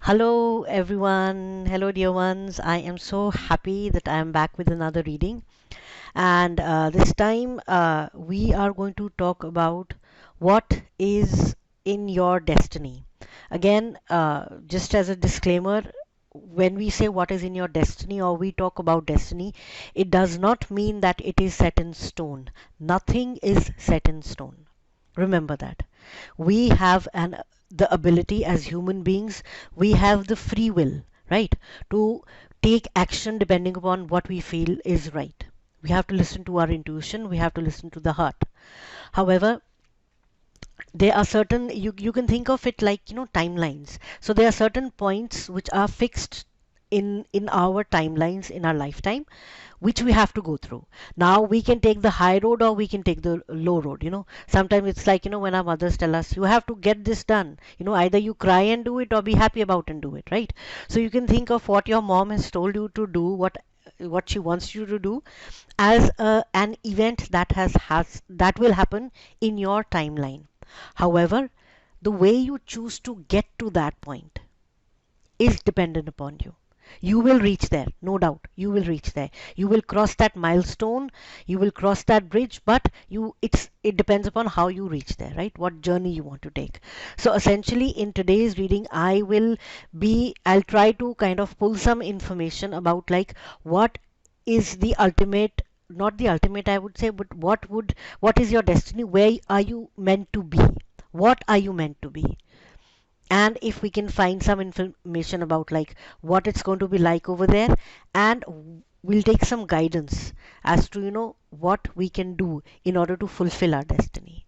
Hello, everyone. Hello, dear ones. I am so happy that I am back with another reading. And this time we are going to talk about what is in your destiny. Again, just as a disclaimer, when we say what is in your destiny or we talk about destiny, it does not mean that it is set in stone. Nothing is set in stone. Remember that. We have the ability as human beings, we have the free will, right, to take action depending upon what we feel is right. We have to listen to our intuition, we have to listen to the heart. However, there are certain, you can think of it like, timelines. So there are certain points which are fixed in our timelines in our lifetime, which we have to go through. Now we can take the high road or we can take the low road. Sometimes it's like, when our mothers tell us you have to get this done, either you cry and do it or be happy about and do it, right? So you can think of what your mom has told you to do, what she wants you to do, as an event that that will happen in your timeline. However, the way you choose to get to that point is dependent upon you. You will reach there, no doubt. You will reach there. You will cross that milestone. You will cross that bridge. But it depends upon how you reach there, right? What journey you want to take. So essentially, in today's reading, I'll try to kind of pull some information about like what is the ultimate, not the ultimate, I would say, but what is your destiny? Where are you meant to be? What are you meant to be? And if we can find some information about like what it's going to be like over there, and we'll take some guidance as to what we can do in order to fulfill our destiny.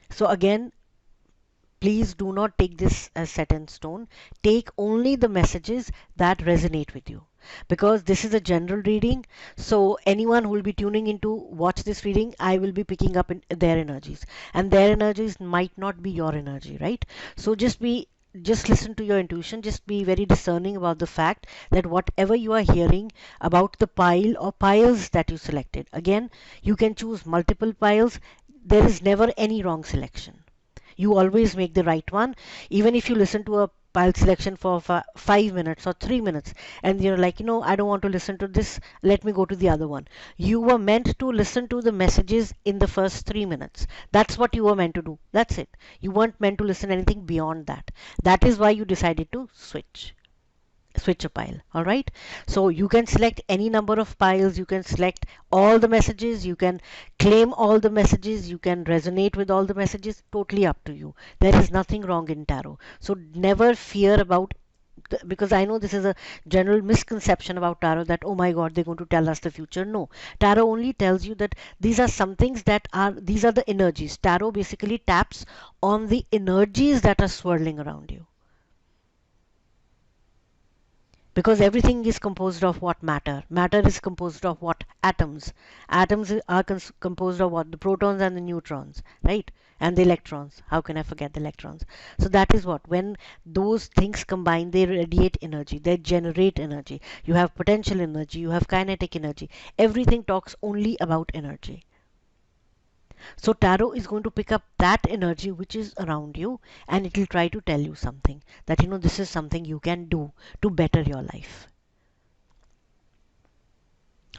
So again, please do not take this as set in stone. Take only the messages that resonate with you, because this is a general reading. So anyone who will be tuning in to watch this reading, I will be picking up in their energies, and their energies might not be your energy, right? So just listen to your intuition. Just be very discerning about the fact that whatever you are hearing about the pile or piles that you selected, again, you can choose multiple piles. There is never any wrong selection. You always make the right one. Even if you listen to a pile selection for 5 minutes or 3 minutes, and you're like, I don't want to listen to this, let me go to the other one. You were meant to listen to the messages in the first 3 minutes. That's what you were meant to do. That's it. You weren't meant to listen anything beyond that. That is why you decided to switch a pile. All right, so you can select any number of piles, you can select all the messages, you can claim all the messages, you can resonate with all the messages. Totally up to you. There is nothing wrong in tarot, so never fear about because I know this is a general misconception about tarot, that oh my god, they're going to tell us the future. No, tarot only tells you that these are some things these are the energies. Tarot basically taps on the energies that are swirling around you, because everything is composed of what? Matter is composed of what? Atoms are composed of what? The protons and the neutrons, right? And the electrons. How can I forget the electrons? So that is what, when those things combine, they radiate energy, they generate energy. You have potential energy, you have kinetic energy. Everything talks only about energy. So tarot is going to pick up that energy which is around you, and it will try to tell you something, that this is something you can do to better your life.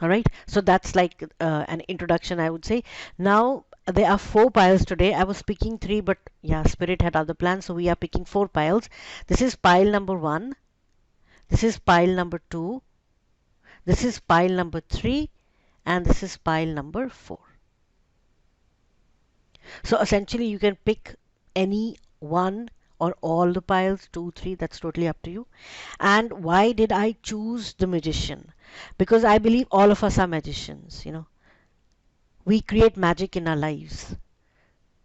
All right, so that's like an introduction, I would say. Now there are four piles today. I was picking three, but yeah, spirit had other plans, so we are picking four piles. This is pile number 1, this is pile number 2, this is pile number 3, and this is pile number 4. So essentially, you can pick any one or all the piles, 2, 3, that's totally up to you. And why did I choose the magician? Because I believe all of us are magicians. We create magic in our lives.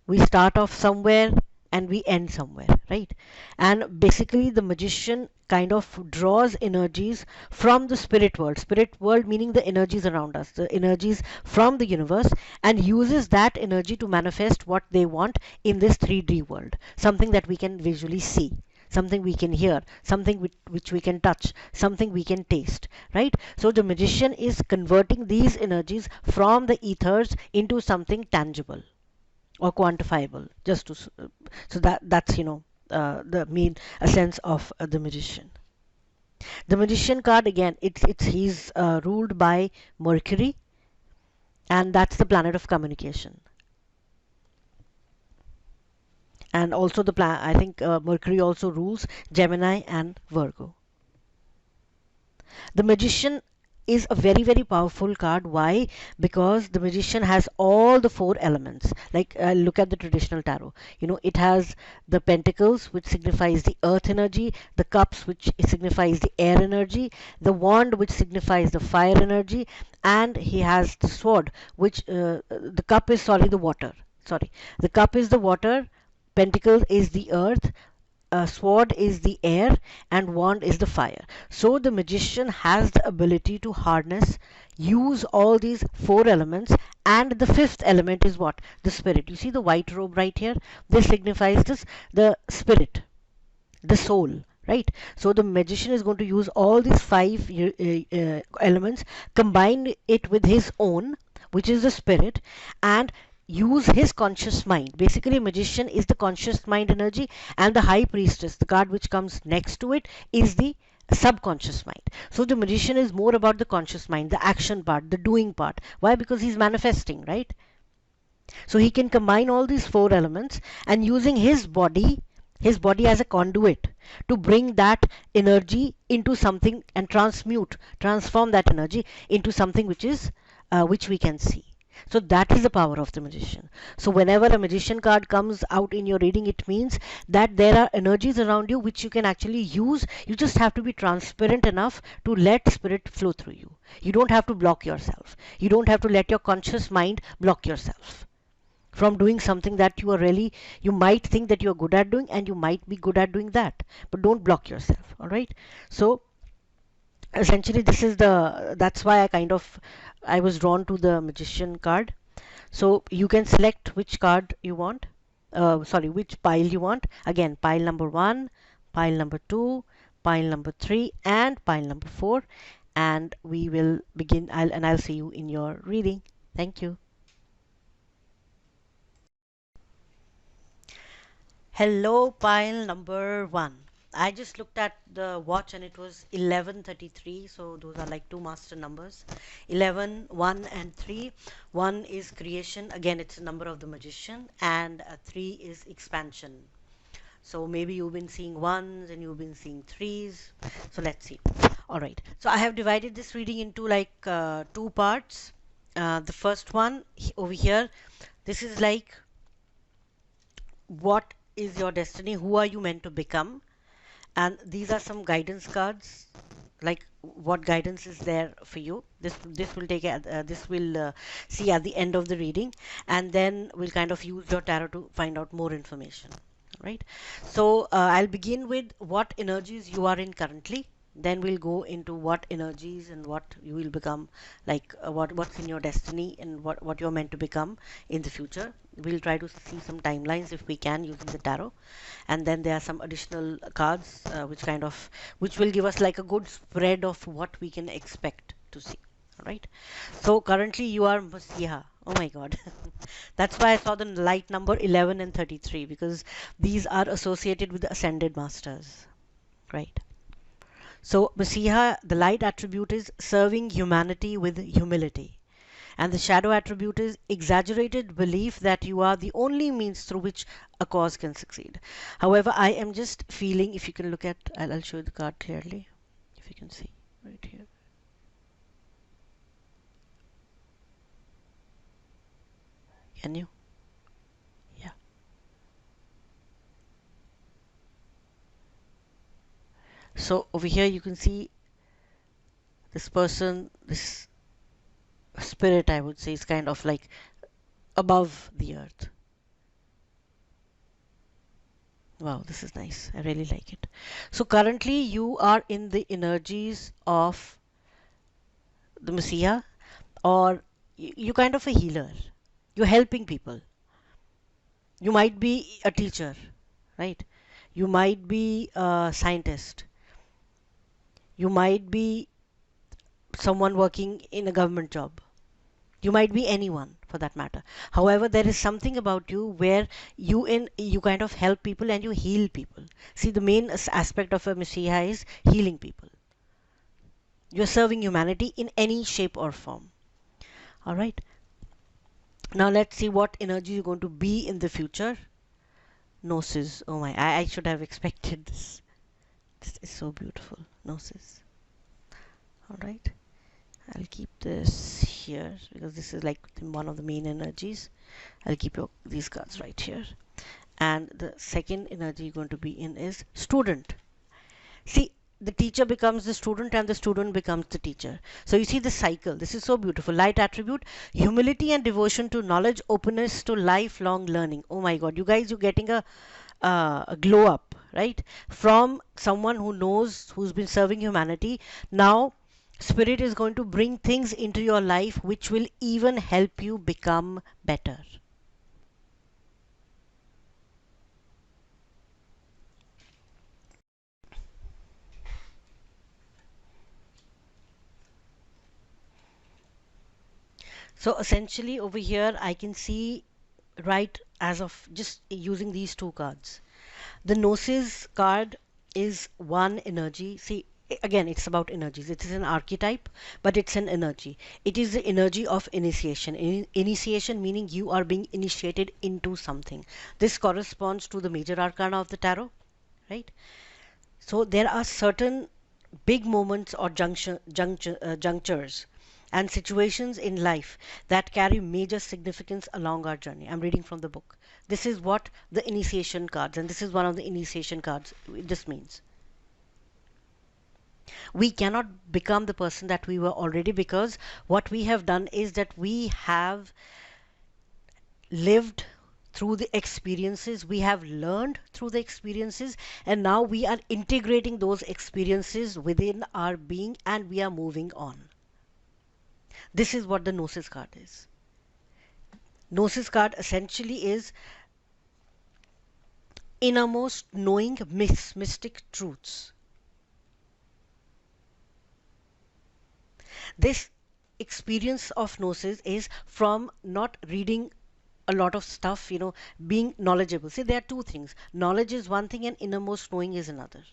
We start off somewhere and we end somewhere, right? And basically, the magician kind of draws energies from the spirit world meaning the energies around us, the energies from the universe, and uses that energy to manifest what they want in this 3D world, something that we can visually see, something we can hear, something which we can touch, something we can taste, right? So the magician is converting these energies from the ethers into something tangible or quantifiable, just to so that's the main essence of the magician. The magician card again, it's he's ruled by Mercury, and that's the planet of communication. And also the I think Mercury also rules Gemini and Virgo. The magician is a very very powerful card. Why? Because the magician has all the four elements. Like look at the traditional tarot, you know, it has the pentacles, which signifies the earth energy, the cups, which signifies the air energy, the wand, which signifies the fire energy, and he has the sword, which the cup is, sorry, the water, sorry, the cup is the water, pentacle is the earth, sword is the air, and wand is the fire. So the magician has the ability to harness, use all these four elements, and the fifth element is what? The spirit. You see the white robe right here? This signifies this, the spirit, the soul, right? So the magician is going to use all these five elements, combine it with his own, which is the spirit, and use his conscious mind. Basically, magician is the conscious mind energy, and the high priestess, the card which comes next to it, is the subconscious mind. So the magician is more about the conscious mind, the action part, the doing part. Why? Because he's manifesting, right? So he can combine all these four elements, and using his body as a conduit to bring that energy into something and transform that energy into something which is which we can see. So that is the power of the magician. So whenever a magician card comes out in your reading, it means that there are energies around you which you can actually use. You just have to be transparent enough to let spirit flow through you. You don't have to block yourself. You don't have to let your conscious mind block yourself from doing something that you are really, you might think that you're good at doing, and you might be good at doing that, but don't block yourself. All right. So essentially this is the, that's why I was drawn to the magician card. So you can select which card you want, sorry, which pile you want. Again, pile number 1, pile number 2, pile number 3, and pile number 4, and we will begin. I'll see you in your reading. Thank you. Hello, pile number 1. I just looked at the watch and it was 11:33, so those are like two master numbers. 11, 1 and 3. 1 is creation, again it's a number of the magician, and 3 is expansion. So maybe you've been seeing ones and you've been seeing threes. So let's see. All right. So I have divided this reading into like two parts. The first one over here, this is like, what is your destiny? Who are you meant to become? And these are some guidance cards, like what guidance is there for you. This will take this will see at the end of the reading, and then we'll kind of use your tarot to find out more information. Right. So I'll begin with what energies you are in currently. Then we'll go into what energies and what you will become, like what's in your destiny and what you're meant to become in the future. We'll try to see some timelines if we can using the tarot, and then there are some additional cards which will give us like a good spread of what we can expect to see. All right. So currently you are Masiha. Oh my God. That's why I saw the light number 11 and 33, because these are associated with the ascended masters. Right. So Masiha, the light attribute is serving humanity with humility. And the shadow attribute is exaggerated belief that you are the only means through which a cause can succeed. However, I am just feeling, if you can look at, I'll show you the card clearly, if you can see right here. Can you? Yeah. So over here you can see this person, this spirit, I would say, is kind of like above the earth. Wow, this is nice. I really like it. So currently you are in the energies of the Messiah, or you kind of a healer. You're helping people. You might be a teacher, right? You might be a scientist. You might be someone working in a government job. You might be anyone. for that matter. However, there is something about you where you kind of help people and you heal people. See, the main aspect of a Messiah is healing people. You're serving humanity in any shape or form. All right. Now let's see what energy you're going to be in the future. Gnosis. Oh my, I should have expected this. This is so beautiful. Gnosis. All right. I'll keep this here because this is like one of the main energies. I'll keep these cards right here. And the second energy you're going to be in is student. See, the teacher becomes the student and the student becomes the teacher. So you see the cycle. This is so beautiful. Light attribute, humility and devotion to knowledge, openness to lifelong learning. Oh my God, you guys, you're getting a glow up, right? From someone who knows, who's been serving humanity. Now, Spirit is going to bring things into your life which will even help you become better. So essentially over here I can see right as of just using these two cards. The Gnosis card is one energy. See, again, it's about energies. It is an archetype, but it's an energy. It is the energy of initiation. Initiation meaning you are being initiated into something. This corresponds to the major arcana of the tarot, right? So there are certain big moments or junctures and situations in life that carry major significance along our journey. I'm reading from the book. This is what the initiation cards, and this is one of the initiation cards. This means we cannot become the person that we were already, because what we have done is that we have lived through the experiences, we have learned through the experiences, and now we are integrating those experiences within our being and we are moving on. This is what the Gnosis card is. Gnosis card essentially is innermost knowing mystic truths. This experience of Gnosis is from not reading a lot of stuff, being knowledgeable. See, there are two things. Knowledge is one thing and innermost knowing is another.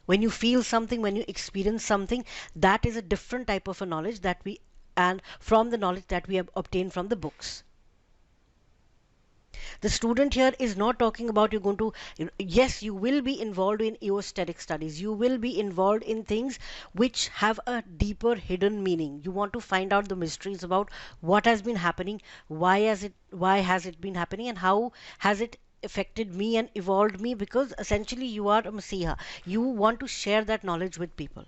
When you feel something, when you experience something, that is a different type of a knowledge and from the knowledge that we have obtained from the books. The student here is not talking about you're going to, yes, you will be involved in esoteric studies. You will be involved in things which have a deeper hidden meaning. You want to find out the mysteries about what has been happening, why has it been happening, and how has it affected me and evolved me, because essentially you are a Messiah. You want to share that knowledge with people.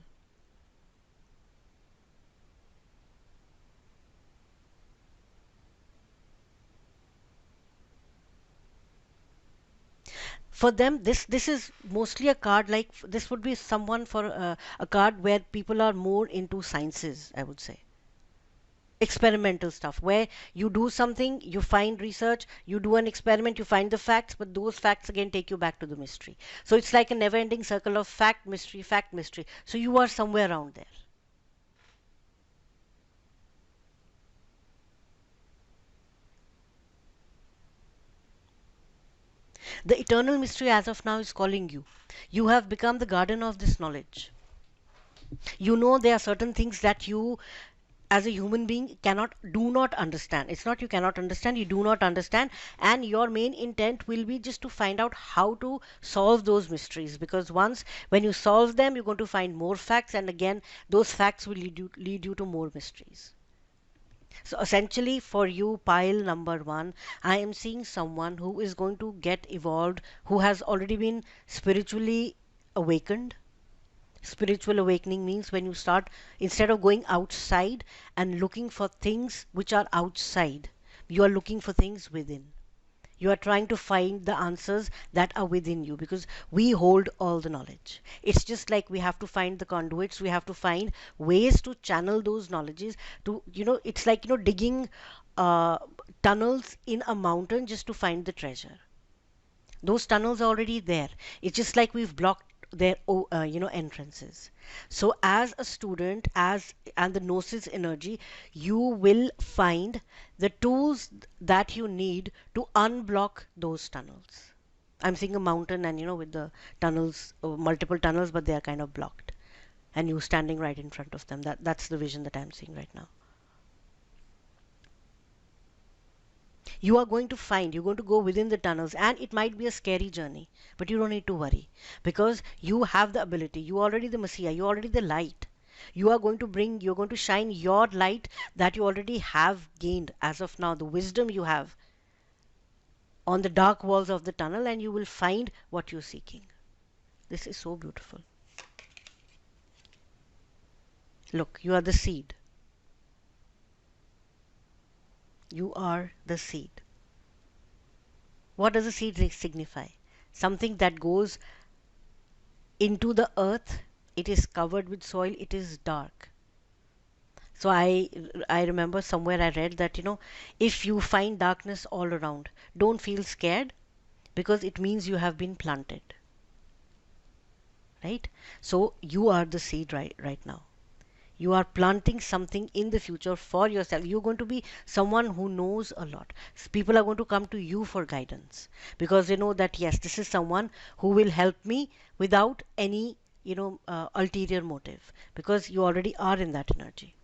For them, this is mostly a card, like this would be someone for a card where people are more into sciences, I would say. Experimental stuff where you do something, you find research, you do an experiment, you find the facts, but those facts again take you back to the mystery. So it's like a never ending circle of fact, mystery, fact, mystery. So you are somewhere around there. The eternal mystery as of now is calling you. You have become the garden of this knowledge. You know there are certain things that you as a human being do not understand. It's not you cannot understand, you do not understand, and your main intent will be just to find out how to solve those mysteries, because once when you solve them, you're going to find more facts, and again those facts will lead you to more mysteries. So essentially for you, pile number one, I am seeing someone who is going to get evolved, who has already been spiritually awakened. Spiritual awakening means when you start, instead of going outside and looking for things which are outside, you are looking for things within. You are trying to find the answers that are within you, because we hold all the knowledge. It's just like we have to find the conduits, we have to find ways to channel those knowledges to, it's like, digging uh, tunnels in a mountain just to find the treasure. Those tunnels are already there. It's just like we've blocked entrances. So as a student, as and the gnosis energy, you will find the tools that you need to unblock those tunnels. I'm seeing a mountain, and with the tunnels, multiple tunnels, but they are kind of blocked, and you standing right in front of them. That's the vision that I'm seeing right now. You are going to find, you're going to go within the tunnels, and it might be a scary journey, but you don't need to worry, because you have the ability. You are already the Messiah, you're already the light. You're going to shine your light that you already have gained as of now, the wisdom you have on the dark walls of the tunnel, and you will find what you're seeking. This is so beautiful. Look, you are the seed. You are the seed. What does a seed signify? Something that goes into the earth. It is covered with soil. It is dark. So I remember somewhere I read that, if you find darkness all around, don't feel scared, because it means you have been planted. Right? So you are the seed right now. You are planting something in the future for yourself. You're going to be someone who knows a lot. People are going to come to you for guidance, because they know that yes, this is someone who will help me without any ulterior motive, because you already are in that energy.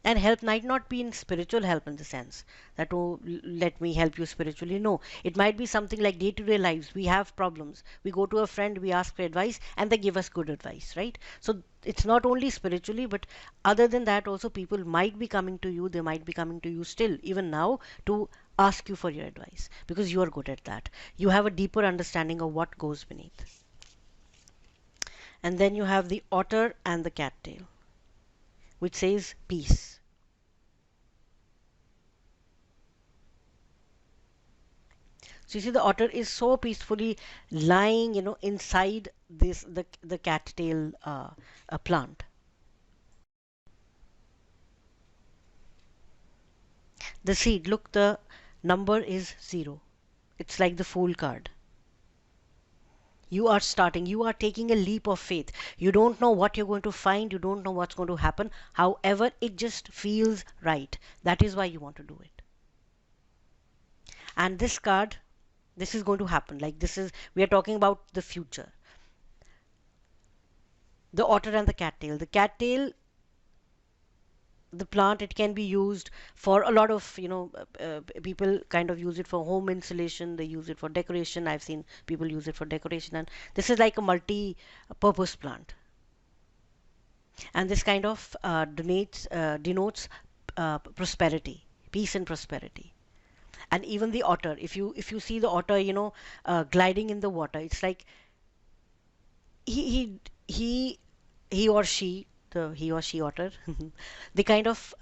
And help might not be in spiritual help in the sense that, oh, let me help you spiritually. No, it might be something like day to day lives. We have problems. We go to a friend, we ask for advice, and they give us good advice, right? So it's not only spiritually, but other than that, also people might be coming to you. They might be coming to you still, even now, to ask you for your advice, because you are good at that. You have a deeper understanding of what goes beneath. And then you have the otter and the cattail, which says peace. So you see, the otter is so peacefully lying, inside the cattail plant. The seed, look, the number is 0. It's like the Fool card. You are starting, you are taking a leap of faith. You don't know what you're going to find, you don't know what's going to happen. However, it just feels right. That is why you want to do it. And this card, this is going to happen. Like, we are talking about the future. The otter and the cattail. The cattail, the plant, it can be used for a lot of, people kind of use it for home insulation. They use it for decoration. I've seen people use it for decoration. And this is like a multi-purpose plant. And this kind of denotes prosperity, peace and prosperity. And even the otter, if you see the otter, gliding in the water, it's like he he he or she, the he or she otter, they kind of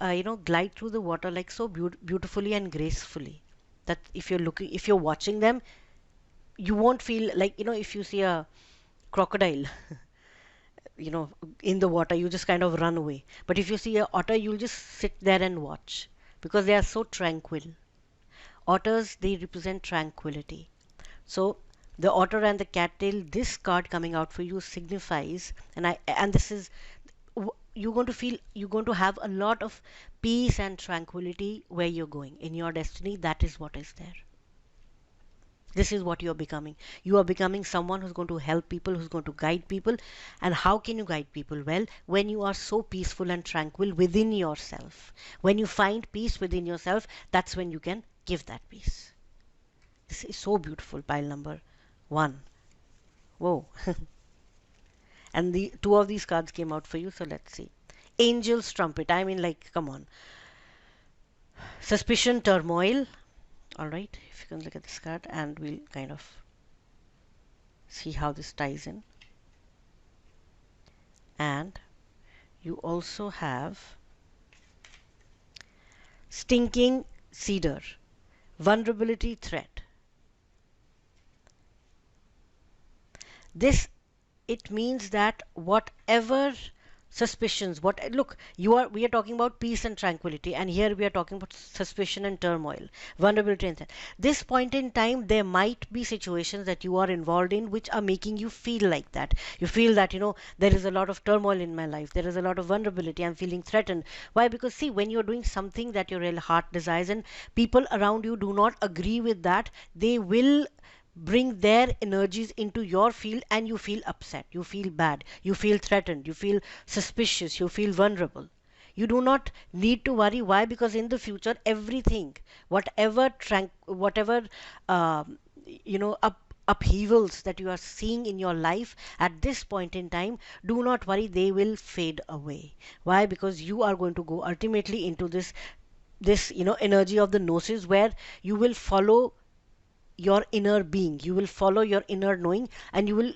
glide through the water like so beautifully and gracefully, that if you're watching them, you won't feel like, if you see a crocodile you know in the water, you just kind of run away. But if you see a otter, you'll just sit there and watch, because they are so tranquil. Otters, they represent tranquility. So the otter and the cattail, this card coming out for you signifies, and this is, you're going to have a lot of peace and tranquility where you're going in your destiny. That is what is there. This is what you are becoming. You are becoming someone who's going to help people, who's going to guide people. And how can you guide people? Well, when you are so peaceful and tranquil within yourself. When you find peace within yourself, that's when you can give that peace. This is so beautiful, pile number 1. Whoa. And the 2 of these cards came out for you, so let's see. Angel's trumpet. I mean, like, come on. Suspicion, turmoil. All right, if you can look at this card, and we'll kind of see how this ties in. And you also have stinking cedar, vulnerability, threat. This, it means that whatever suspicions. What, look, you are we are talking about peace and tranquility, and here we are talking about suspicion and turmoil, vulnerability and this point in time there might be situations that you are involved in which are making you feel like that. You feel that, there is a lot of turmoil in my life, there is a lot of vulnerability, I'm feeling threatened. Why? Because see, when you're doing something that your real heart desires and people around you do not agree with that, they will bring their energies into your field, and you feel upset, you feel bad, you feel threatened, you feel suspicious, you feel vulnerable. You do not need to worry. Why? Because in the future, everything, whatever upheavals that you are seeing in your life at this point in time, do not worry, they will fade away. Why? Because you are going to go ultimately into this energy of the gnosis, where you will follow your inner being, you will follow your inner knowing, and you will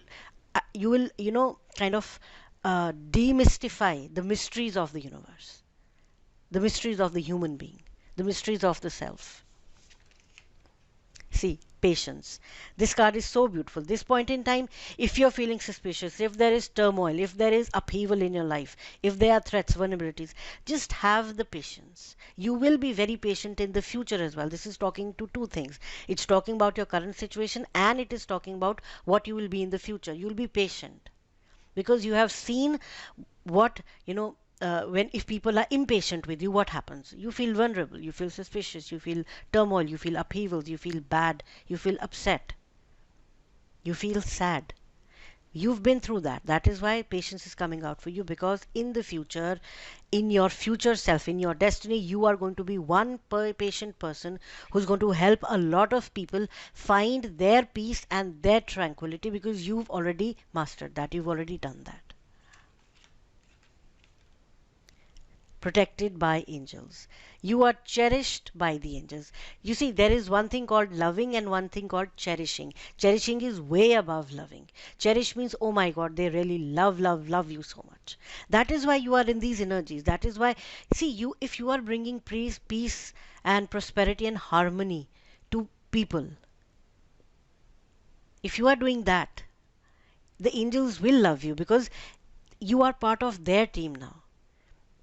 kind of demystify the mysteries of the universe, the mysteries of the human being, the mysteries of the self. See, patience. This card is so beautiful. This point in time, if you're feeling suspicious, if there is turmoil, if there is upheaval in your life, if there are threats, vulnerabilities, just have the patience. You will be very patient in the future as well. This is talking to two things. It's talking about your current situation, and it is talking about what you will be in the future. You'll be patient because you have seen what when, if people are impatient with you, what happens? You feel vulnerable, you feel suspicious, you feel turmoil, you feel upheavals, you feel bad, you feel upset, you feel sad. You've been through that. That is why patience is coming out for you, because in the future, in your future self, in your destiny, you are going to be one patient person who's going to help a lot of people find their peace and their tranquility, because you've already mastered that, you've already done that. Protected by angels. You are cherished by the angels. You see, there is one thing called loving and one thing called cherishing. Cherishing is way above loving. Cherish means, oh my God, they really love, love, love you so much. That is why you are in these energies. That is why, see, if you are bringing peace and prosperity and harmony to people, if you are doing that, the angels will love you, because you are part of their team now.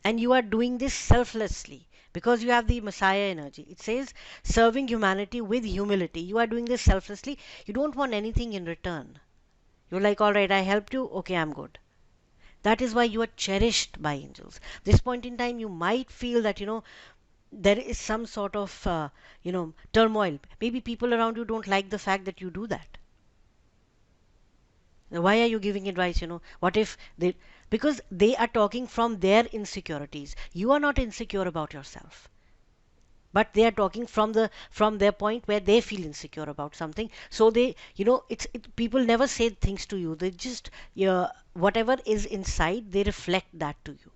And you are doing this selflessly because you have the Messiah energy. It says serving humanity with humility. You are doing this selflessly. You don't want anything in return. You're like, all right, I helped you. Okay, I'm good. That is why you are cherished by angels. This point in time, you might feel that, there is some sort of, turmoil. Maybe people around you don't like the fact that you do that. Why are you giving advice? What if they, because they are talking from their insecurities. You are not insecure about yourself, but they are talking from their point where they feel insecure about something. So they, people never say things to you. They just, whatever is inside, they reflect that to you.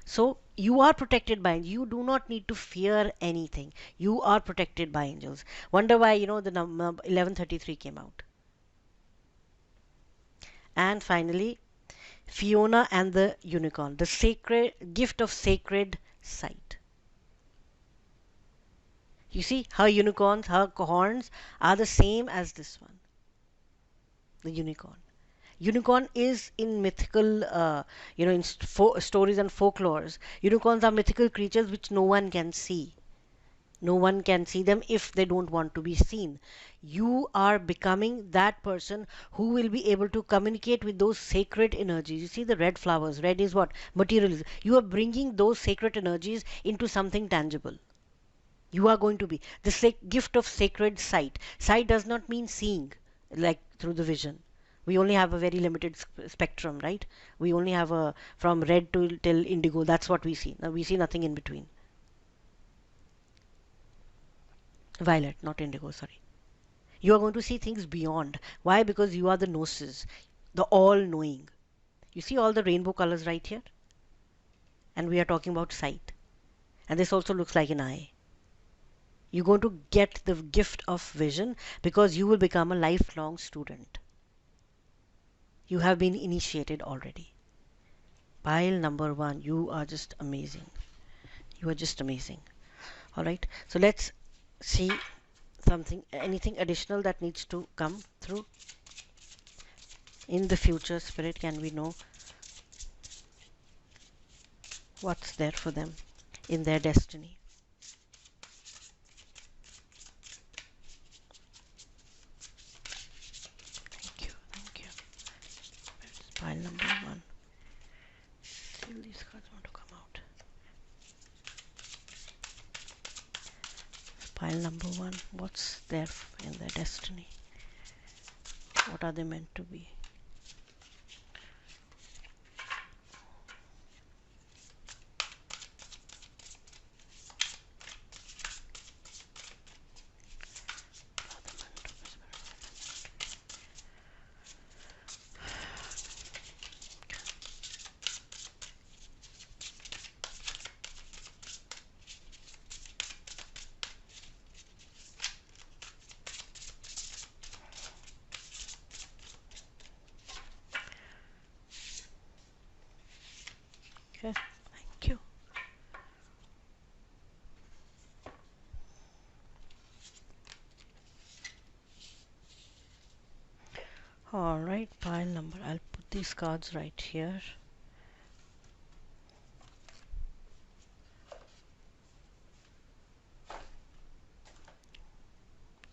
So you are protected by, you do not need to fear anything. You are protected by angels. Wonder why, the number 1133 came out. And finally, Fiona and the unicorn, the sacred gift of sacred sight. You see, her unicorns, her horns are the same as this one, the unicorn. Unicorn is in mythical, in stories and folklores. Unicorns are mythical creatures which no one can see. No one can see them if they don't want to be seen. You are becoming that person who will be able to communicate with those sacred energies. You see the red flowers. Red is what? Materialism. You are bringing those sacred energies into something tangible. You are going to be the gift of sacred sight. Sight does not mean seeing, like through the vision. We only have a very limited spectrum, right? We only have a from red to till indigo. That's what we see. Now we see nothing in between. Violet, not indigo, sorry. You are going to see things beyond. Why? Because you are the gnosis, the all-knowing. You see all the rainbow colors right here? And we are talking about sight. And this also looks like an eye. You're going to get the gift of vision because you will become a lifelong student. You have been initiated already. Pile number 1, you are just amazing. You are just amazing. All right, so let's see anything additional that needs to come through. in the future, Spirit, can we know what's there for them in their destiny? Thank you, thank you. Where's pile number 1? See if these cards want to come out. Pile number 1, what's there in their destiny? What are they meant to be? Okay, thank you. Alright, pile number. I'll put these cards right here.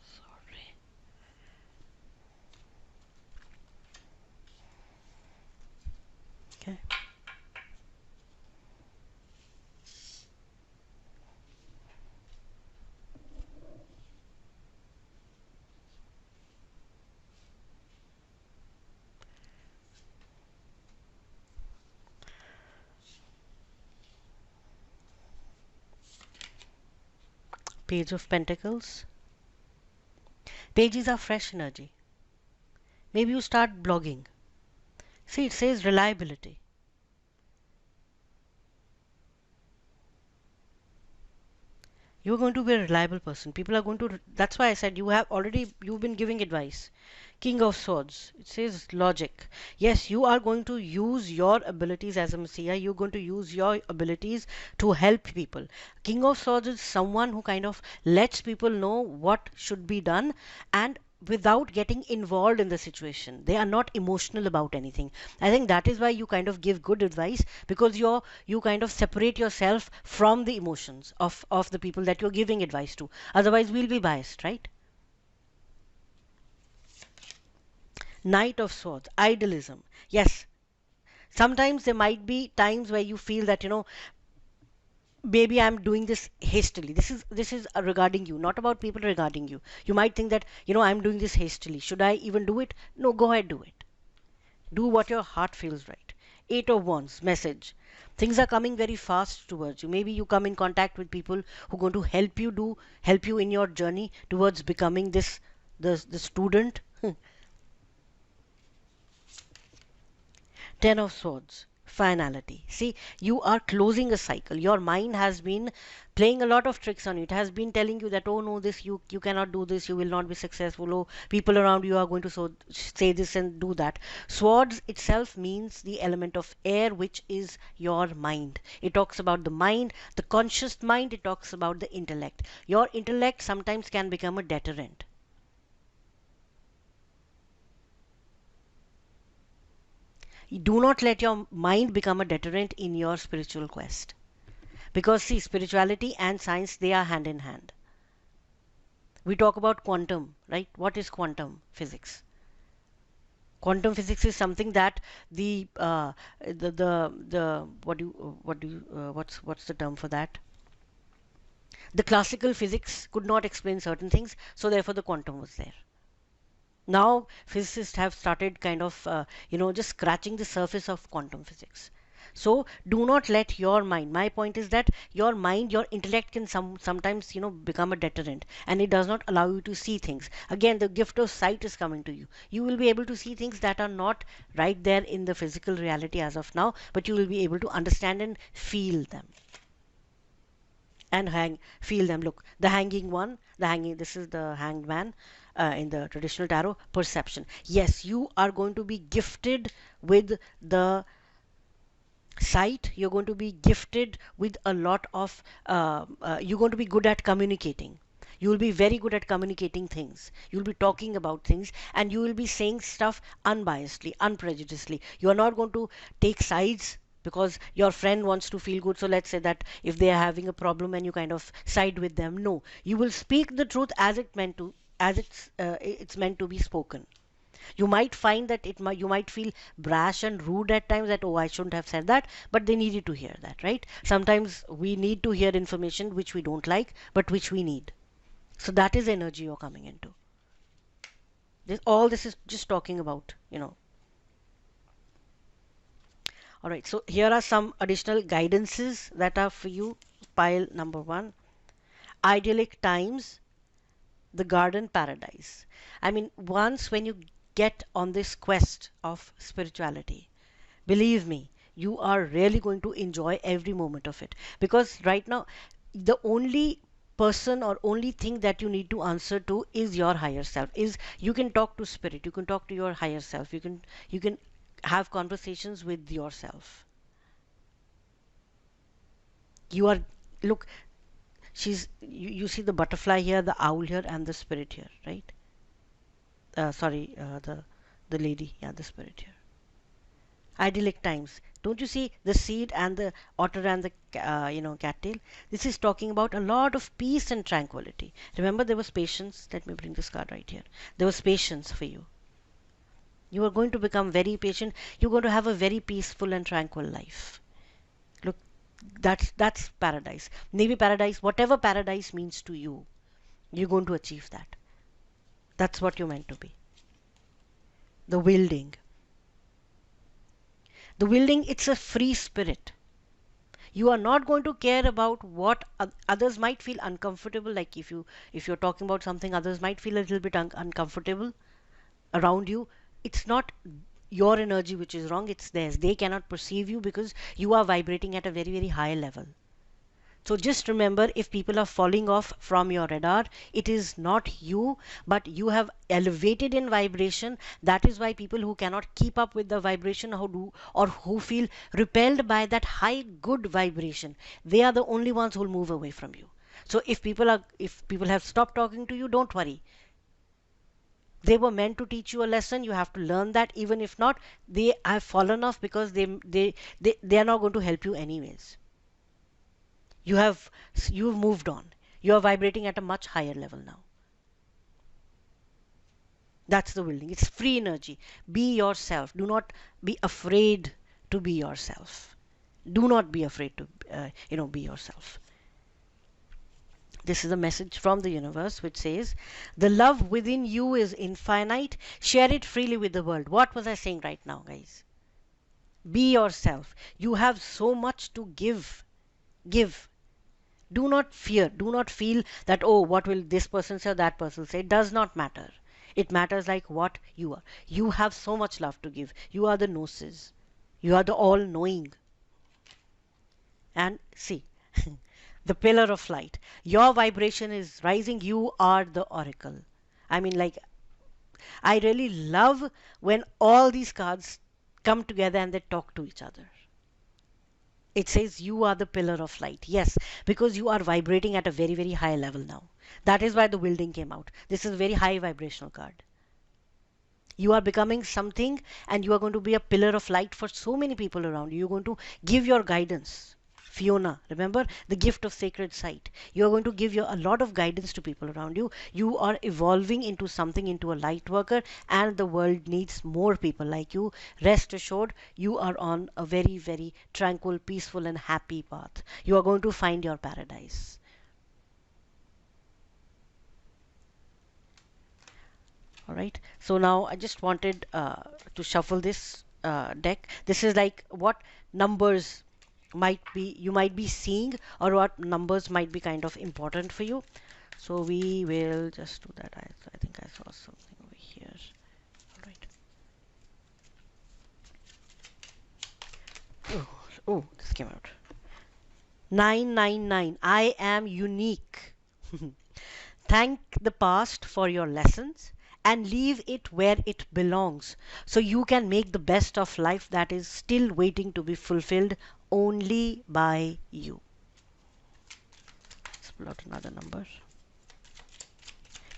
Sorry. Okay. Page of Pentacles. Pages are fresh energy. Maybe you start blogging. See, it says reliability. You're going to be a reliable person. People are going to, that's why I said you've been giving advice. King of Swords. It says logic. Yes, you are going to use your abilities as a messiah. You're going to use your abilities to help people. King of Swords is someone who kind of lets people know what should be done, and without getting involved in the situation. They are not emotional about anything. I think that is why you kind of give good advice, because you kind of separate yourself from the emotions of the people that you're giving advice to. Otherwise we'll be biased, right? Knight of Swords, idealism. Yes, sometimes there might be times where you feel that, maybe I'm doing this hastily. This is regarding you, not about people regarding you. You might think that, I'm doing this hastily. Should I even do it? No, go ahead, do it. Do what your heart feels right. Eight of Wands, message. Things are coming very fast towards you. Maybe you come in contact with people who are going to help you in your journey towards becoming the student. Ten of Swords, finality. See, you are closing a cycle. Your mind has been playing a lot of tricks on you. It has been telling you that, oh no, this you cannot do this, you will not be successful. Oh, people around you are going to say this and do that. Swords itself means the element of air, which is your mind. It talks about the mind, the conscious mind. It talks about the intellect. Your intellect sometimes can become a deterrent. Do not let your mind become a deterrent in your spiritual quest, because see, spirituality and science, they are hand in hand. We talk about quantum, right? What is quantum physics? Quantum physics is something that the what's the term for that? The classical physics could not explain certain things, so therefore the quantum was there. Now physicists have started kind of just scratching the surface of quantum physics. So do not let your mind, my point is that your mind, your intellect can sometimes become a deterrent, and it does not allow you to see things. Again, the gift of sight is coming to you. You will be able to see things that are not right there in the physical reality as of now, but you will be able to understand and feel them. And feel them. Look, the hanging one, this is the hanged man. In the traditional tarot, perception. Yes, you are going to be gifted with the sight. You're going to be gifted with a lot of you're going to be good at communicating. You will be very good at communicating things. You'll be talking about things, and you will be saying stuff unbiasedly, unprejudicedly. You are not going to take sides because your friend wants to feel good. So let's say that if they are having a problem and you kind of side with them. No, you will speak the truth as it's meant to be spoken. You might find that you might feel brash and rude at times, that, oh, I shouldn't have said that, but they needed to hear that, right? Sometimes we need to hear information which we don't like, but which we need. So that is energy you're coming into. All this is just talking about, All right, so here are some additional guidances that are for you. Pile number 1: idyllic times, the garden paradise. I mean, once when you get on this quest of spirituality, believe me, you are really going to enjoy every moment of it. Because right now, the only person or only thing that you need to answer to is your higher self. Is You can talk to spirit, you can talk to your higher self, you can have conversations with yourself. You are, look, you see the butterfly here, the owl here, and the spirit here, right? Sorry, the lady, yeah, the spirit here. Idyllic times. Don't you see the seed and the otter and the cattail? This is talking about a lot of peace and tranquility. Remember, there was patience. Let me bring this card right here. There was patience for you. You are going to become very patient. You're going to have a very peaceful and tranquil life. Look, that's paradise. Maybe paradise, whatever paradise means to you, you're going to achieve that. That's what you're meant to be. The wielding. The wielding, it's a free spirit. You are not going to care about what others might feel uncomfortable. Like if you're talking about something, others might feel a little bit uncomfortable around you. It's not your energy which is wrong, it's theirs. They cannot perceive you because you are vibrating at a very, very high level. So just remember, if people are falling off from your radar, it is not you, but you have elevated in vibration. That is why people who cannot keep up with the vibration, or who feel repelled by that high good vibration, they are the only ones who will move away from you. So if people have stopped talking to you, don't worry. They were meant to teach you a lesson. You have to learn that. Even if not, they have fallen off because they are not going to help you anyways. You've moved on. You are vibrating at a much higher level now. That's the building. It's free energy. Be yourself. Do not be afraid to be yourself. Do not be afraid to be yourself. This is a message from the universe which says, the love within you is infinite. Share it freely with the world. What was I saying right now, guys? Be yourself. You have so much to give. Give. Do not fear. Do not feel that, oh, what will this person say or that person say? It does not matter. It matters like what you are. You have so much love to give. You are the gnosis. You are the all-knowing. And see, the pillar of light. Your vibration is rising. You are the oracle. I mean, like, I really love when all these cards come together and they talk to each other. It says you are the pillar of light. Yes, because you are vibrating at a very, very high level now. That is why the wielding came out. This is a very high vibrational card. You are becoming something, and you are going to be a pillar of light for so many people around you. You're going to give your guidance. Fiona, remember the gift of sacred sight. You are going to give a lot of guidance to people around you. You are evolving into something, into a light worker, and the world needs more people like you. Rest assured, you are on a very, very tranquil, peaceful, and happy path. You are going to find your paradise. All right. So now I just wanted to shuffle this deck. This is like what numbers you might be seeing, or what numbers might be kind of important for you. So we will just do that. I think I saw something over here. All right. Oh, this came out. 999. I am unique. Thank the past for your lessons and leave it where it belongs, so you can make the best of life that is still waiting to be fulfilled only by you. Let's pull out another number.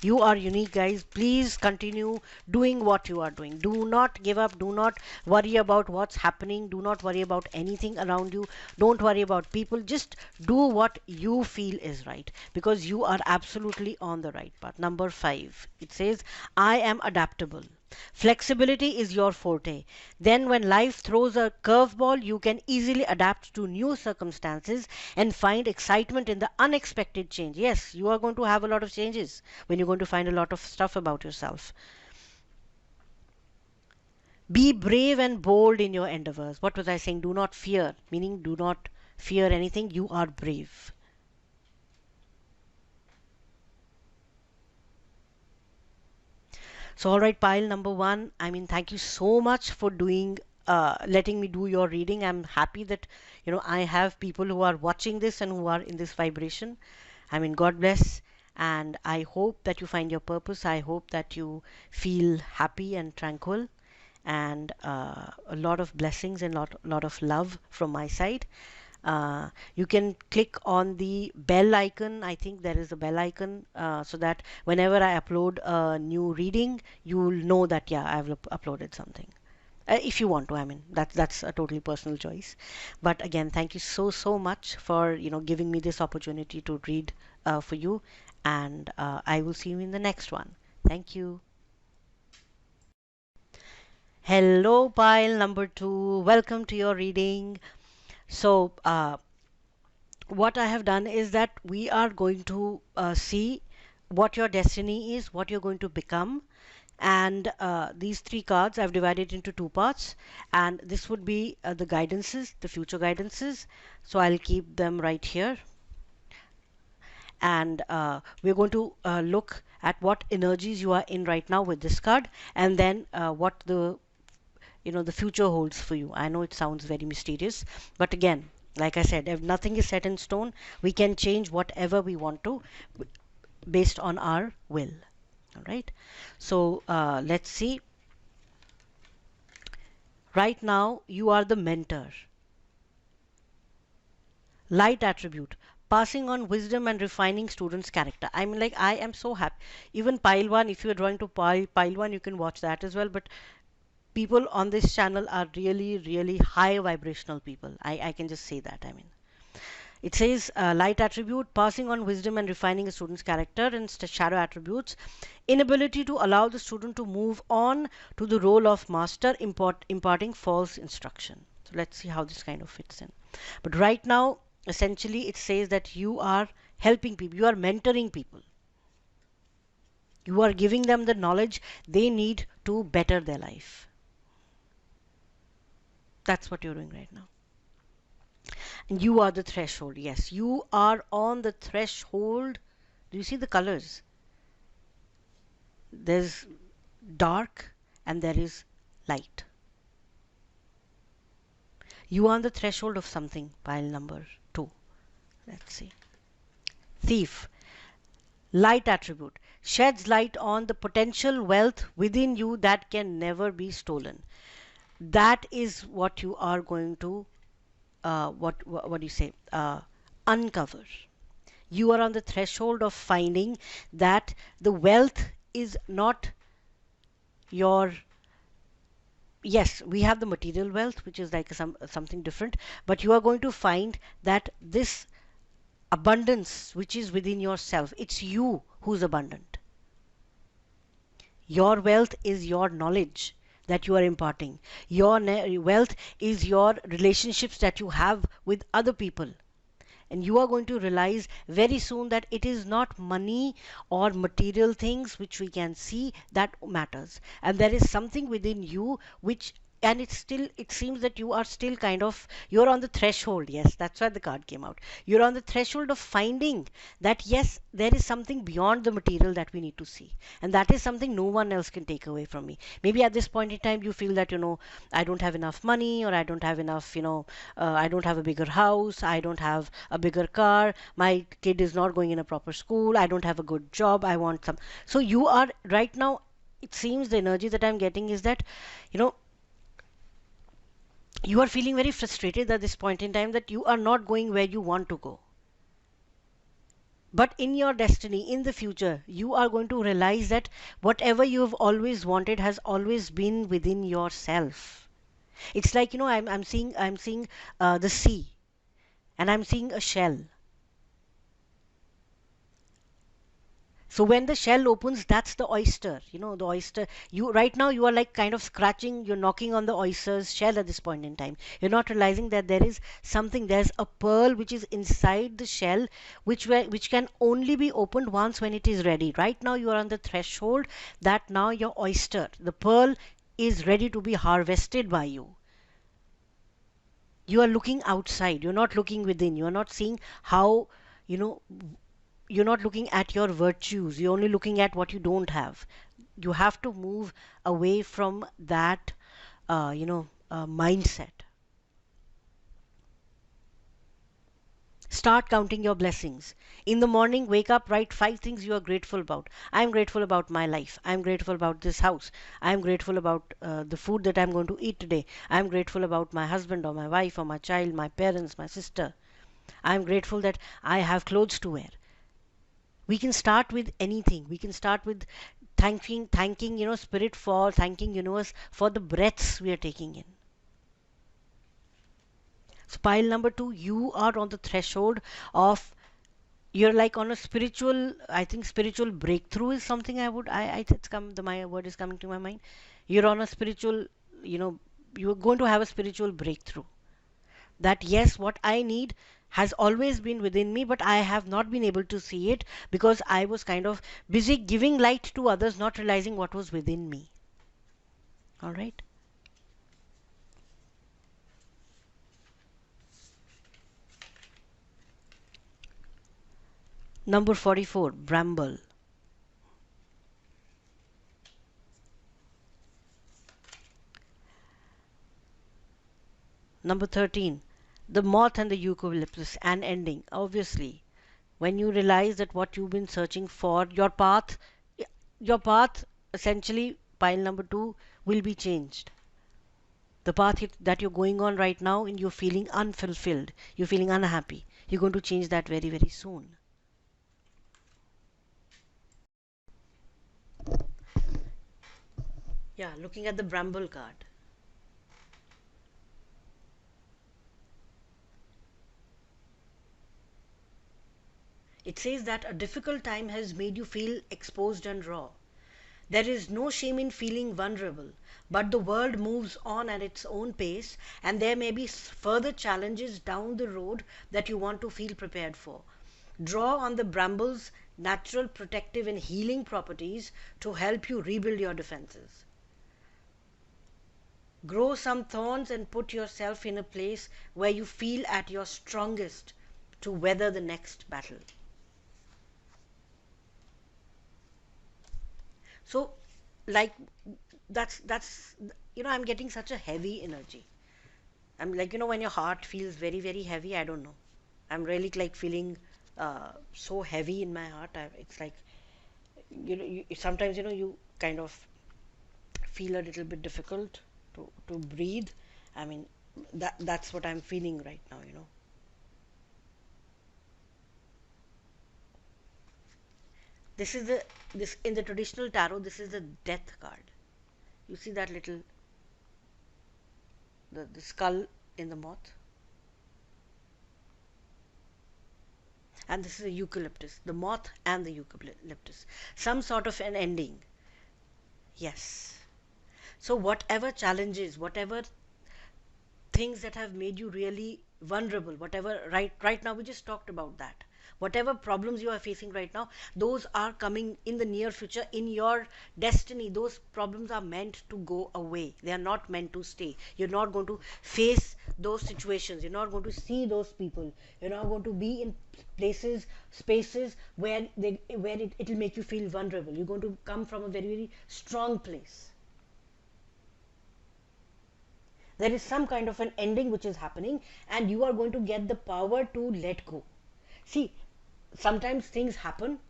You are unique, guys. Please continue doing what you are doing. Do not give up. Do not worry about what's happening. Do not worry about anything around you. Don't worry about people. Just do what you feel is right, because you are absolutely on the right path. Number 5, it says, I am adaptable. Flexibility is your forte. Then, when life throws a curveball, you can easily adapt to new circumstances and find excitement in the unexpected change. Yes, you are going to have a lot of changes when you're going to find a lot of stuff about yourself. Be brave and bold in your endeavors. What was I saying? Do not fear, meaning do not fear anything. You are brave. So, all right, pile number 1. I mean, thank you so much for letting me do your reading. I'm happy that, I have people who are watching this and who are in this vibration. I mean, God bless. And I hope that you find your purpose. I hope that you feel happy and tranquil. And a lot of blessings and lot of love from my side. You can click on the bell icon. I think there is a bell icon, so that whenever I upload a new reading, you'll know that, yeah, I've uploaded something. If you want to, I mean, that's a totally personal choice. But again, thank you so much for giving me this opportunity to read for you, and I will see you in the next one. Thank you. Hello, pile number 2. Welcome to your reading. So, what I have done is that we are going to see what your destiny is, what you're going to become. And these 3 cards I've divided into 2 parts. And this would be the guidances, the future guidances. So I'll keep them right here. And we're going to look at what energies you are in right now with this card. And then what the future holds for you. I know it sounds very mysterious, but again, like I said, if nothing is set in stone, we can change whatever we want to based on our will. All right. So let's see. Right now, you are the mentor. Light attribute, passing on wisdom and refining students' character. I mean, like, I am so happy. Even pile 1, if you're drawing to pile 1, you can watch that as well. But people on this channel are really high vibrational people. I can just say that. I mean, it says light attribute, passing on wisdom and refining a student's character, and shadow attributes, inability to allow the student to move on to the role of master, imparting false instruction. So let's see how this kind of fits in. But right now, essentially, it says that you are helping people, you are mentoring people. You are giving them the knowledge they need to better their life. That's what you're doing right now. And you are the threshold. Yes, you are on the threshold. Do you see the colors? There's dark and there is light. You are on the threshold of something, pile number 2. Let's see. Thief. Light attribute. Sheds light on the potential wealth within you that can never be stolen. That is what you are going to what do you say, uncover. You are on the threshold of finding that the wealth is not your, yes, we have the material wealth, which is like something different, but you are going to find that this abundance which is within yourself, it's you who's abundant. Your wealth is your knowledge that you are imparting. Your wealth is your relationships that you have with other people. And you are going to realize very soon that it is not money or material things which we can see that matters. And there is something within you which, and it seems that you are still kind of, you're on the threshold. Yes, that's why the card came out. You're on the threshold of finding that yes, there is something beyond the material that we need to see, and that is something no one else can take away from me. Maybe at this point in time you feel that I don't have enough money, or I don't have enough, I don't have a bigger house, I don't have a bigger car, my kid is not going in a proper school, I don't have a good job, I want some. So you are right now, it seems the energy that I'm getting is that you are feeling very frustrated at this point in time that you are not going where you want to go. But in your destiny, in the future, you are going to realize that whatever you have always wanted has always been within yourself. It's like, I'm seeing the sea, and I'm seeing a shell. So when the shell opens, that's the oyster. The oyster. You right now you are like kind of scratching. You're knocking on the oyster's shell at this point in time. You're not realizing that there is something. There's a pearl which is inside the shell, which can only be opened once when it is ready. Right now you are on the threshold that now your oyster, the pearl, is ready to be harvested by you. You are looking outside. You're not looking within. You're not seeing how you know you're not looking at your virtues, you're only looking at what you don't have. You have to move away from that mindset. Start counting your blessings. In the morning, wake up, write 5 things you are grateful about. I am grateful about my life. I am grateful about this house. I am grateful about the food that I'm going to eat today. I am grateful about my husband or my wife or my child, my parents, my sister. I am grateful that I have clothes to wear. We can start with anything. We can start with thanking spirit, for thanking universe for the breaths we are taking in. So pile number 2, you are on the threshold of, you're like on a spiritual, I think spiritual breakthrough is something I would I it's come the my word is coming to my mind. You're on a spiritual, you know you're going to have a spiritual breakthrough, that yes, what I need has always been within me, but I have not been able to see it because I was kind of busy giving light to others, not realizing what was within me. All right. Number 44, bramble. Number 13, the moth and the eucalyptus, an ending. Obviously, when you realize that what you've been searching for, your path essentially, pile number 2, will be changed. The path that you're going on right now and you're feeling unfulfilled, you're feeling unhappy, you're going to change that very, very soon. Yeah, looking at the bramble card. It says that a difficult time has made you feel exposed and raw. There is no shame in feeling vulnerable, but the world moves on at its own pace, and there may be further challenges down the road that you want to feel prepared for. Draw on the bramble's natural protective and healing properties to help you rebuild your defenses. Grow some thorns and put yourself in a place where you feel at your strongest to weather the next battle. So, like, that's I'm getting such a heavy energy. I'm like, when your heart feels very, very heavy, I don't know. I'm really like feeling so heavy in my heart. It's like, sometimes, you kind of feel a little bit difficult to breathe. I mean, that's what I'm feeling right now. This is this in the traditional tarot, this is the death card. You see that little, the skull in the moth? And this is a eucalyptus, the moth and the eucalyptus, some sort of an ending. Yes. So whatever challenges, whatever things that have made you really vulnerable, whatever, right now we just talked about that, whatever problems you are facing right now, those are coming in the near future in your destiny. Those problems are meant to go away, they are not meant to stay. You're not going to face those situations, you're not going to see those people, you're not going to be in places, spaces where it'll make you feel vulnerable. You're going to come from a very, very strong place. There is some kind of an ending which is happening, and you are going to get the power to let go. See, sometimes things happen,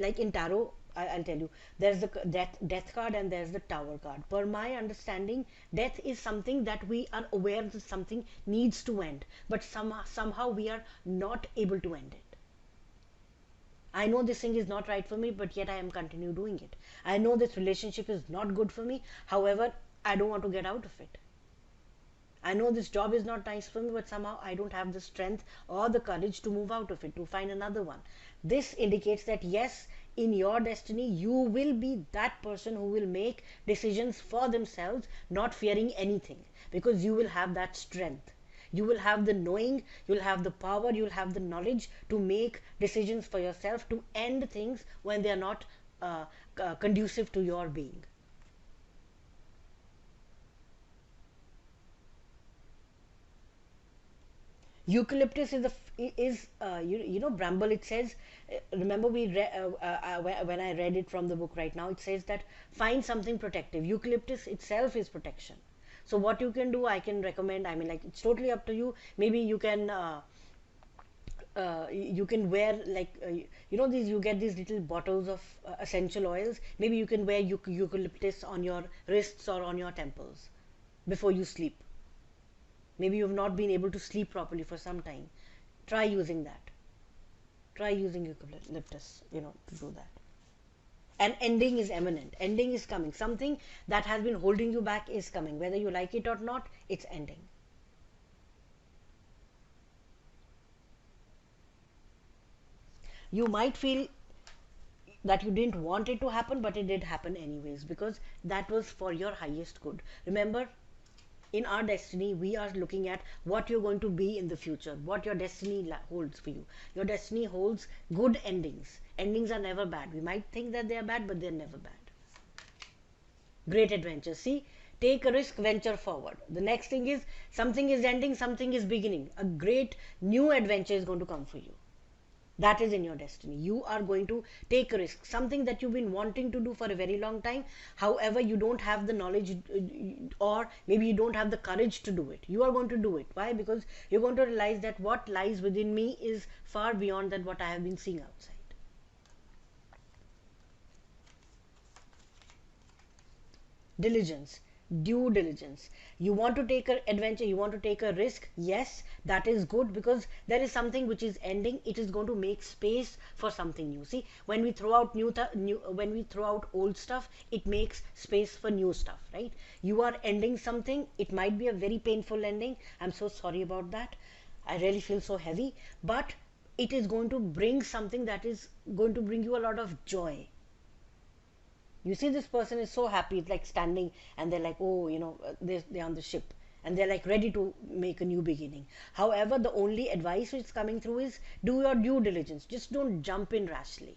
like in tarot. I'll tell you, there's the death card and there's the tower card. Per my understanding, death is something that we are aware that something needs to end, but somehow we are not able to end it. I know this thing is not right for me, but yet I am continue doing it. I know this relationship is not good for me, however, I don't want to get out of it. I know this job is not nice for me, but somehow I don't have the strength or the courage to move out of it, to find another one. This indicates that yes, in your destiny, you will be that person who will make decisions for themselves, not fearing anything, because you will have that strength. You will have the knowing, you'll have the power, you'll have the knowledge to make decisions for yourself, to end things when they are not conducive to your being. Eucalyptus is you know, bramble. It says, remember when I read it from the book right now, it says that find something protective. Eucalyptus itself is protection. So what you can do, I can recommend, I mean, like, it's totally up to you. Maybe you can wear, like, you know, these, you get these little bottles of essential oils. Maybe you can wear eucalyptus on your wrists or on your temples before you sleep. Maybe you've not been able to sleep properly for some time. Try using that. Try using eucalyptus, you know, to do that. And ending is imminent. Ending is coming. Something that has been holding you back is coming. Whether you like it or not, it's ending. You might feel that you didn't want it to happen, but it did happen anyways, because that was for your highest good. Remember, in our destiny, we are looking at what you're going to be in the future, what your destiny holds for you. Your destiny holds good endings. Endings are never bad. We might think that they are bad, but they're never bad. Great adventure. See, take a risk, venture forward. The next thing is, something is ending, something is beginning. A great new adventure is going to come for you. That is in your destiny. You are going to take a risk, something that you've been wanting to do for a very long time. However, you don't have the knowledge, or maybe you don't have the courage to do it. You are going to do it. Why? Because you're going to realize that what lies within me is far beyond than what I have been seeing outside. Diligence, due diligence. You want to take an adventure, you want to take a risk. Yes, that is good, because there is something which is ending. It is going to make space for something new. See, when we throw out when we throw out old stuff, it makes space for new stuff, right? You are ending something. It might be a very painful ending. I'm so sorry about that. I really feel so heavy, but it is going to bring something that is going to bring you a lot of joy. You see, this person is so happy, it's like standing, and they're like, oh, you know, they're on the ship, and they're like ready to make a new beginning. However, the only advice which is coming through is, do your due diligence. Just don't jump in rashly.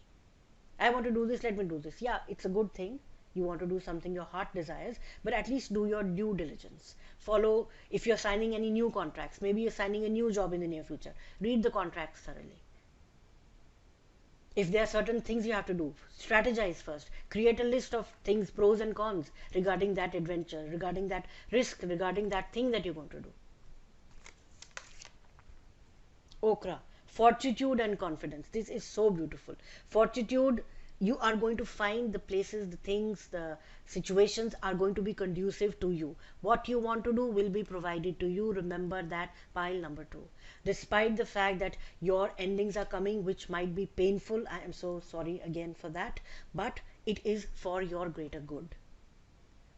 I want to do this, let me do this. Yeah, it's a good thing. You want to do something your heart desires, but at least do your due diligence. Follow, if you're signing any new contracts, maybe you're signing a new job in the near future, read the contracts thoroughly. If there are certain things you have to do, strategize first. Create a list of things, pros and cons, regarding that adventure, regarding that risk, regarding that thing that you're going to do. Okra, fortitude and confidence. This is so beautiful. Fortitude, you are going to find the places, the things, the situations are going to be conducive to you. What you want to do will be provided to you. Remember that, pile number two. Despite the fact that your endings are coming, which might be painful, I am so sorry again for that, but it is for your greater good,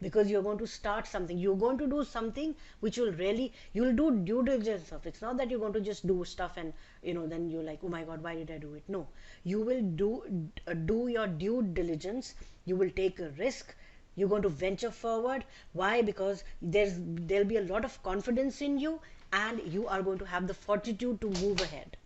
because you're going to start something, you're going to do something which will really, you'll do due diligence of. It's not that you're going to just do stuff and, you know, then you're like, oh my god, why did I do it? No, you will do your due diligence. You will take a risk. You're going to venture forward. Why? Because there'll be a lot of confidence in you, and you are going to have the fortitude to move ahead.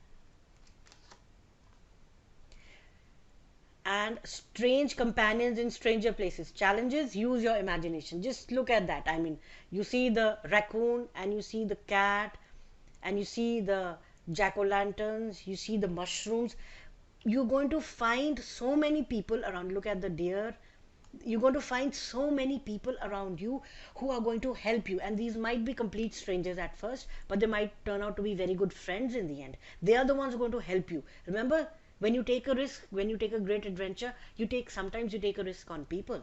And strange companions in stranger places. Challenges, use your imagination. Just look at that. I mean, you see the raccoon, and you see the cat, and you see the jack-o'-lanterns, you see the mushrooms. You're going to find so many people around. Look at the deer. You're going to find so many people around you who are going to help you, and these might be complete strangers at first, but they might turn out to be very good friends in the end. They are the ones who are going to help you. Remember, when you take a risk, when you take a great adventure, sometimes you take a risk on people.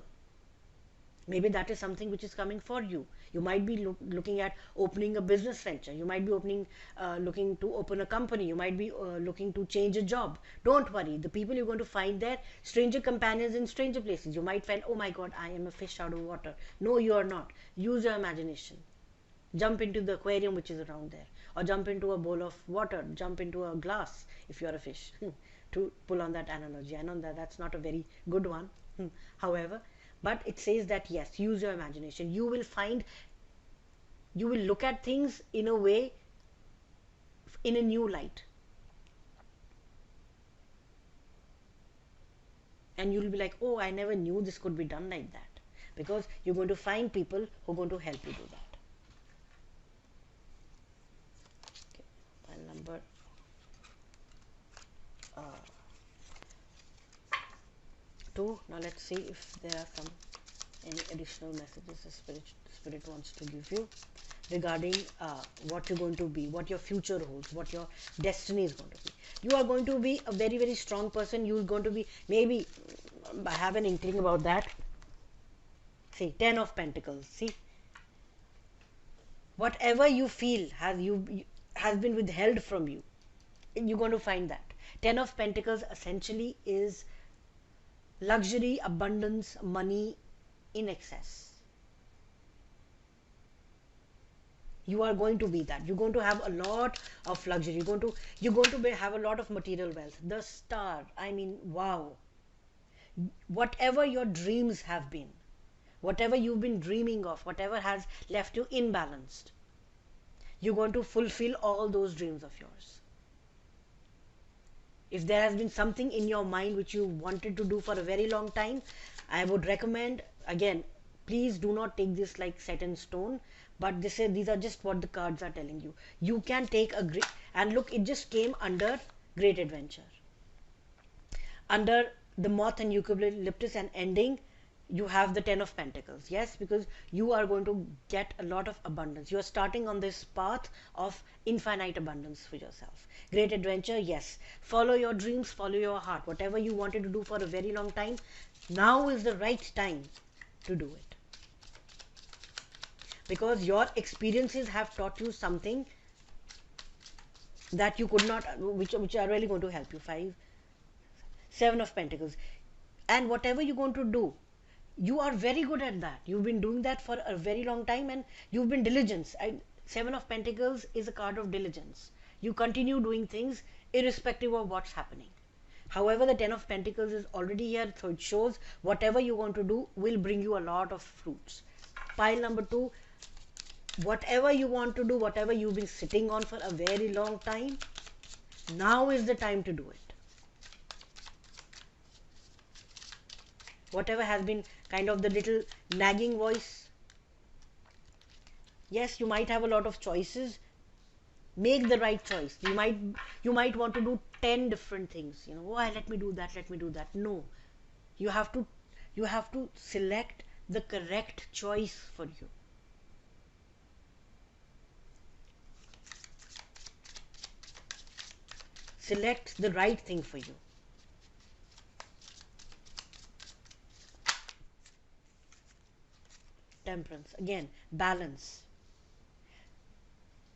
Maybe that is something which is coming for you. You might be looking at opening a business venture. You might be looking to open a company. You might be looking to change a job. Don't worry, the people you're going to find there, stranger companions in stranger places. You might find, oh my god, I am a fish out of water. No, you are not. Use your imagination. Jump into the aquarium which is around there, or jump into a bowl of water, jump into a glass if you're a fish. To pull on that analogy, I know that that's not a very good one. However, but it says that yes, use your imagination. You will find, you will look at things in a way, in a new light, and you'll be like, oh, I never knew this could be done like that, because you're going to find people who are going to help you do that. Okay, file number uh, 2. Now let's see if there are some any additional messages the spirit wants to give you regarding what you're going to be, what your future holds, what your destiny is going to be. You are going to be a very, very strong person. You're going to be, maybe I have an inkling about that. See, 10 of Pentacles. See, whatever you feel has been withheld from you, you're going to find that. 10 of Pentacles essentially is luxury, abundance, money in excess. You are going to be that. You're going to have a lot of luxury. You're going to have a lot of material wealth. The Star, I mean, wow. Whatever your dreams have been, whatever you've been dreaming of, whatever has left you imbalanced, you're going to fulfill all those dreams of yours. If there has been something in your mind which you wanted to do for a very long time, I would recommend, again, please do not take this like set in stone, but these are just what the cards are telling you. You can take a great, and look, it just came under great adventure. Under the moth and eucalyptus and ending, you have the 10 of Pentacles. Yes, because you are going to get a lot of abundance. You are starting on this path of infinite abundance for yourself. Great adventure, yes. Follow your dreams, follow your heart. Whatever you wanted to do for a very long time, now is the right time to do it. Because your experiences have taught you something that you could not, which are really going to help you. 5, 7 of Pentacles. And whatever you're going to do, you are very good at that. You've been doing that for a very long time, and you've been diligent. 7 of Pentacles is a card of diligence. You continue doing things irrespective of what's happening. However, the 10 of Pentacles is already here, so it shows whatever you want to do will bring you a lot of fruits. Pile number 2, whatever you want to do, whatever you've been sitting on for a very long time, now is the time to do it. Whatever has been kind of the little nagging voice, yes, you might have a lot of choices. Make the right choice. You might want to do 10 different things. Oh, let me do that, let me do that. No, you have to select the correct choice for you. Select the right thing for you. Temperance, again, balance.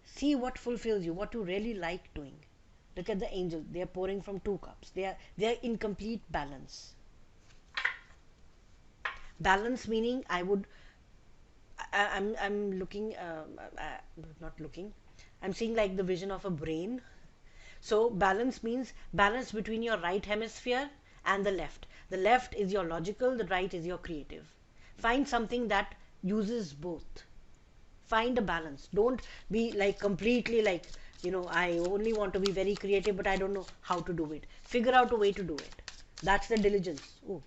See what fulfills you, what you really like doing. Look at the angels, they are pouring from 2 cups. They are in complete balance. Balance meaning I'm looking, not looking, I'm seeing like the vision of a brain. So balance means balance between your right hemisphere and the left. The left is your logical, the right is your creative. Find something that uses both. Find a balance. Don't be like completely like, I only want to be very creative, but I don't know how to do it. Figure out a way to do it. That's the diligence. Ooh.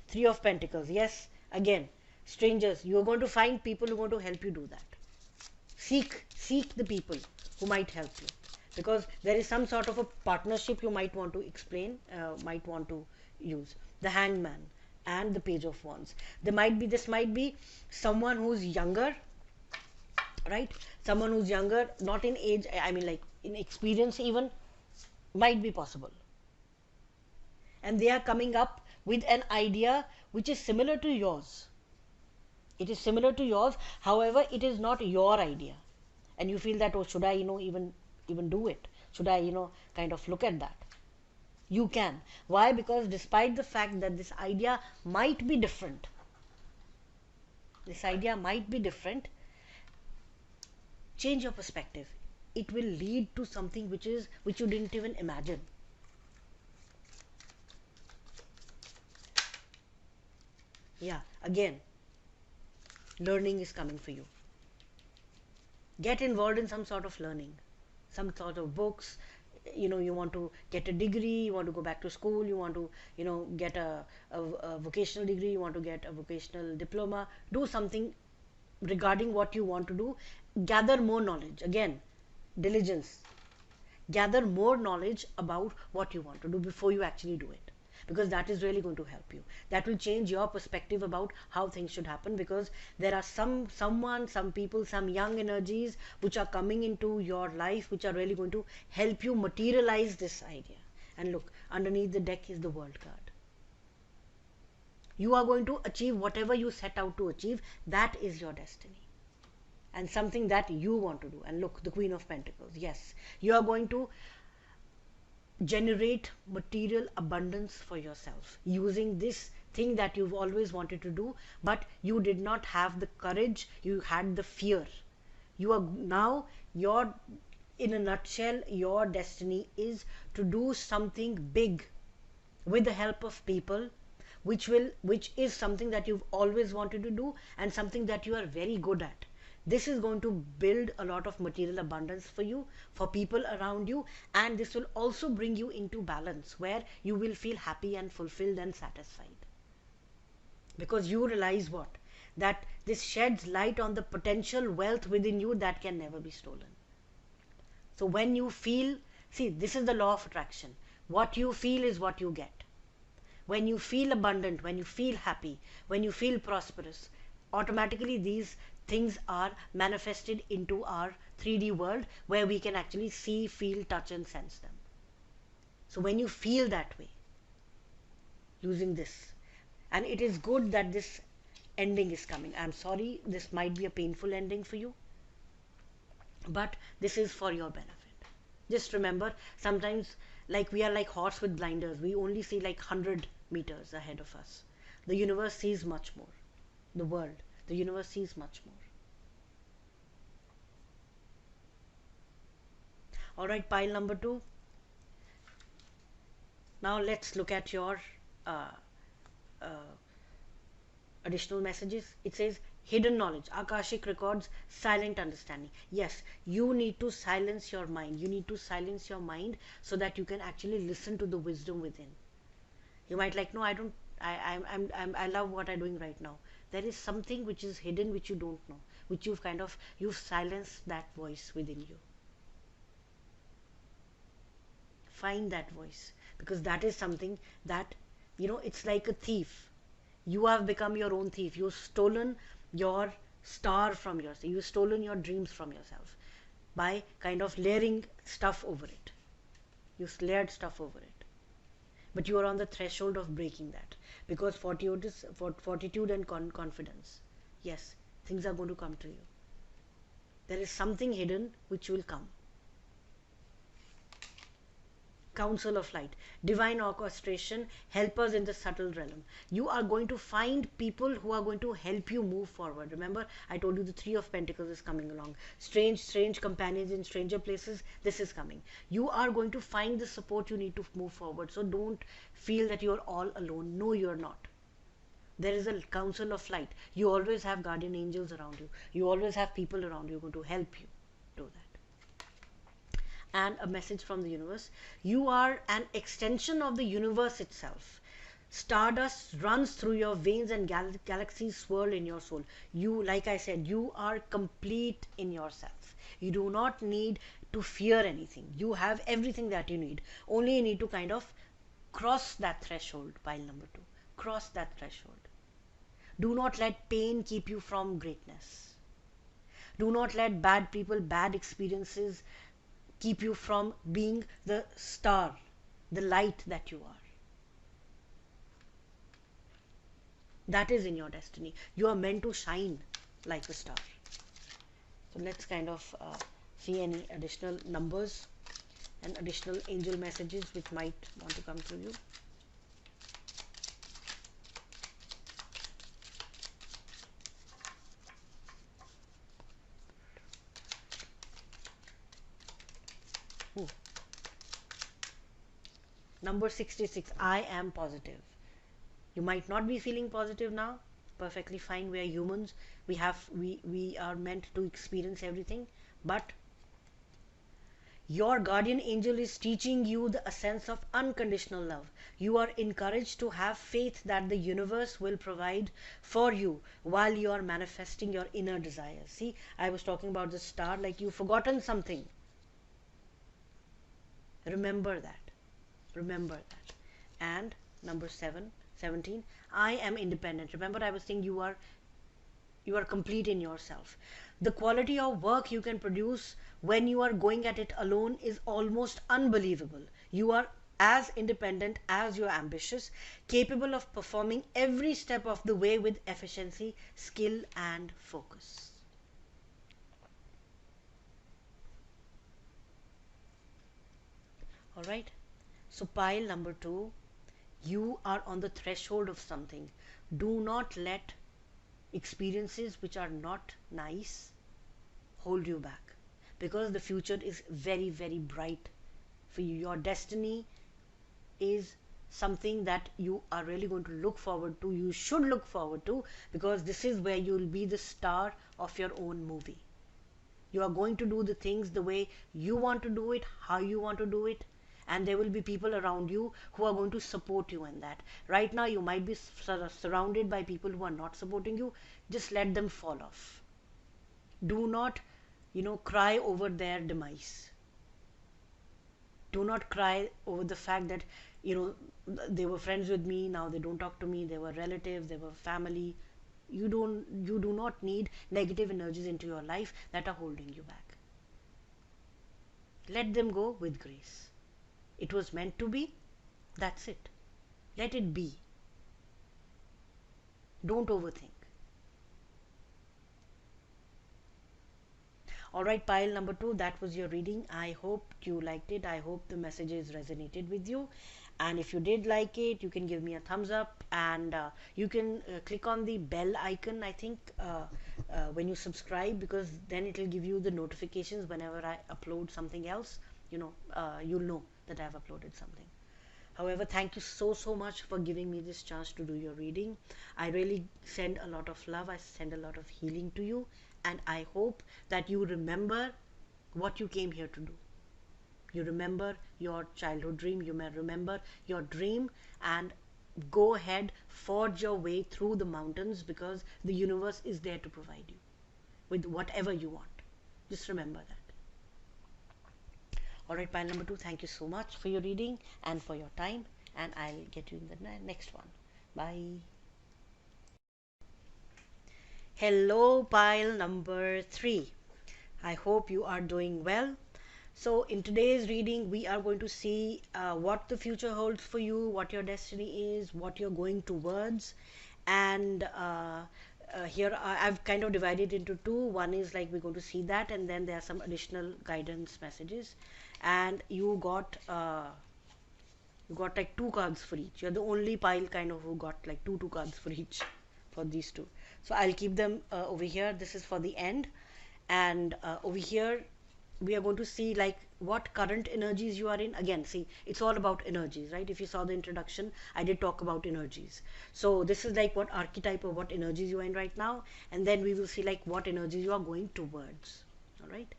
3 of Pentacles. Yes, again, strangers. You're going to find people who are going to help you do that. Seek the people who might help you. Because there is some sort of a partnership you might want to explain, might want to use. The Hangman and the Page of Wands. This might be someone who's younger, right? Someone who's younger, not in age, I mean like in experience even, might be possible. And they are coming up with an idea which is similar to yours. It is similar to yours, however, it is not your idea. And you feel that, oh, should I, even do it? Should I, kind of look at that? You can. Why? Because despite the fact that might be different, this idea might be different, change your perspective. It will lead to something which you didn't even imagine. Yeah, again, learning is coming for you. Get involved in some sort of learning, some sort of books. You want to get a degree, you want to go back to school, you want to get a vocational degree, you want to get a vocational diploma. Do something regarding what you want to do. Gather more knowledge. Again, diligence. Gather more knowledge about what you want to do before you actually do it, because that is really going to help you. That will change your perspective about how things should happen, because there are some people, some young energies which are coming into your life, which are really going to help you materialize this idea. And look, underneath the deck is the World card. You are going to achieve whatever you set out to achieve. That is your destiny and something that you want to do. And look, the Queen of Pentacles. Yes, you are going to generate material abundance for yourself using this thing that you've always wanted to do, but you did not have the courage, you had the fear. You are now, your, in a nutshell, your destiny is to do something big with the help of people, which is something that you've always wanted to do and something that you are very good at. This is going to build a lot of material abundance for you, for people around you, and this will also bring you into balance where you will feel happy and fulfilled and satisfied, because you realize what, that this sheds light on the potential wealth within you that can never be stolen. So when you feel, see, this is the law of attraction. What you feel is what you get. When you feel abundant, when you feel happy, when you feel prosperous, automatically these things are manifested into our 3D world, where we can actually see, feel, touch and sense them. So when you feel that way, using this, and it is good that this ending is coming. I'm sorry, this might be a painful ending for you, but this is for your benefit. Just remember, sometimes, like, we are like horse with blinders. We only see like 100 meters ahead of us. The universe sees much more. The world, the universe sees much more. All right, pile number 2. Now let's look at your uh, uh, additional messages. It says hidden knowledge, Akashic records, silent understanding. Yes, you need to silence your mind. You need to silence your mind so that you can actually listen to the wisdom within. You might like, no, I don't, I love what I'm doing right now. There is something which is hidden, which you don't know, which you've silenced that voice within you. Find that voice, because that is something that, it's like a thief. You have become your own thief. You've stolen your star from yourself. You've stolen your dreams from yourself by kind of layering stuff over it. You've layered stuff over it. But you are on the threshold of breaking that, because fortitude and confidence. Yes, things are going to come to you. There is something hidden which will come. Council of light, divine orchestration, helpers in the subtle realm. You are going to find people who are going to help you move forward. Remember, I told you the 3 of Pentacles is coming along. Strange companions in stranger places. This is coming. You are going to find the support you need to move forward. So don't feel that you're all alone. No, you're not. There is a council of light. You always have guardian angels around you. You always have people around you who are going to help you do that. And a message from the universe. You are an extension of the universe itself. Stardust runs through your veins and galaxies swirl in your soul. You, like I said, you are complete in yourself. You do not need to fear anything. You have everything that you need. Only you need to kind of cross that threshold, pile number 2. Cross that threshold. Do not let pain keep you from greatness. Do not let bad people, bad experiences keep you from being the star, the light that you are. That is in your destiny. You are meant to shine like a star. So let's kind of see any additional numbers and additional angel messages which might want to come through you. Ooh. Number 66, I am positive. You might not be feeling positive now. Perfectly fine. We are humans. We are meant to experience everything. But your guardian angel is teaching you a sense of unconditional love. You are encouraged to have faith that the universe will provide for you while you are manifesting your inner desires. See, I was talking about the star, like you've forgotten something. Remember that. Remember that. And number 17, I am independent. Remember, I was saying you are complete in yourself. The quality of work you can produce when you are going at it alone is almost unbelievable. You are as independent as you're ambitious, capable of performing every step of the way with efficiency, skill, and focus. All right. So, pile number 2, you are on the threshold of something. Do not let experiences which are not nice hold you back, because the future is very, very bright for you. Your destiny is something that you are really going to look forward to. You should look forward to, because this is where you will be the star of your own movie. You are going to do the things the way you want to do it, how you want to do it, and there will be people around you who are going to support you in that. Right now, you might be surrounded by people who are not supporting you. Just let them fall off. Do not, cry over their demise. Do not cry over the fact that, they were friends with me, now they don't talk to me, they were relatives, they were family. You do not need negative energies into your life that are holding you back. Let them go with grace. It was meant to be. That's it. Let it be. Don't overthink. All right, pile number 2, that was your reading. I hope you liked it. I hope the messages resonated with you. And if you did like it, you can give me a thumbs up, and you can click on the bell icon, I think, when you subscribe, because then it will give you the notifications whenever I upload something else. You'll know that I've uploaded something. However, thank you so, so much for giving me this chance to do your reading. I really send a lot of love, I send a lot of healing to you, and I hope that you remember what you came here to do. You remember your childhood dream, you may remember your dream, and go ahead, forge your way through the mountains, because the universe is there to provide you with whatever you want. Just remember that. All right, pile number 2, thank you so much for your reading and for your time, and I'll get you in the next one. Bye. Hello, pile number 3. I hope you are doing well. So in today's reading, we are going to see what the future holds for you, what your destiny is, what you're going towards. And here I've kind of divided into two. One is like we're going to see that, and then there are some additional guidance messages. And you got like two cards for each. You're the only pile kind of who got like two cards for each for these two. So I'll keep them over here. This is for the end, and over here we are going to see like what current energies you are in. Again, see, it's all about energies, right? If you saw the introduction, I did talk about energies. So this is like what archetype or what energies you are in right now, and then we will see like what energies you are going towards. All right.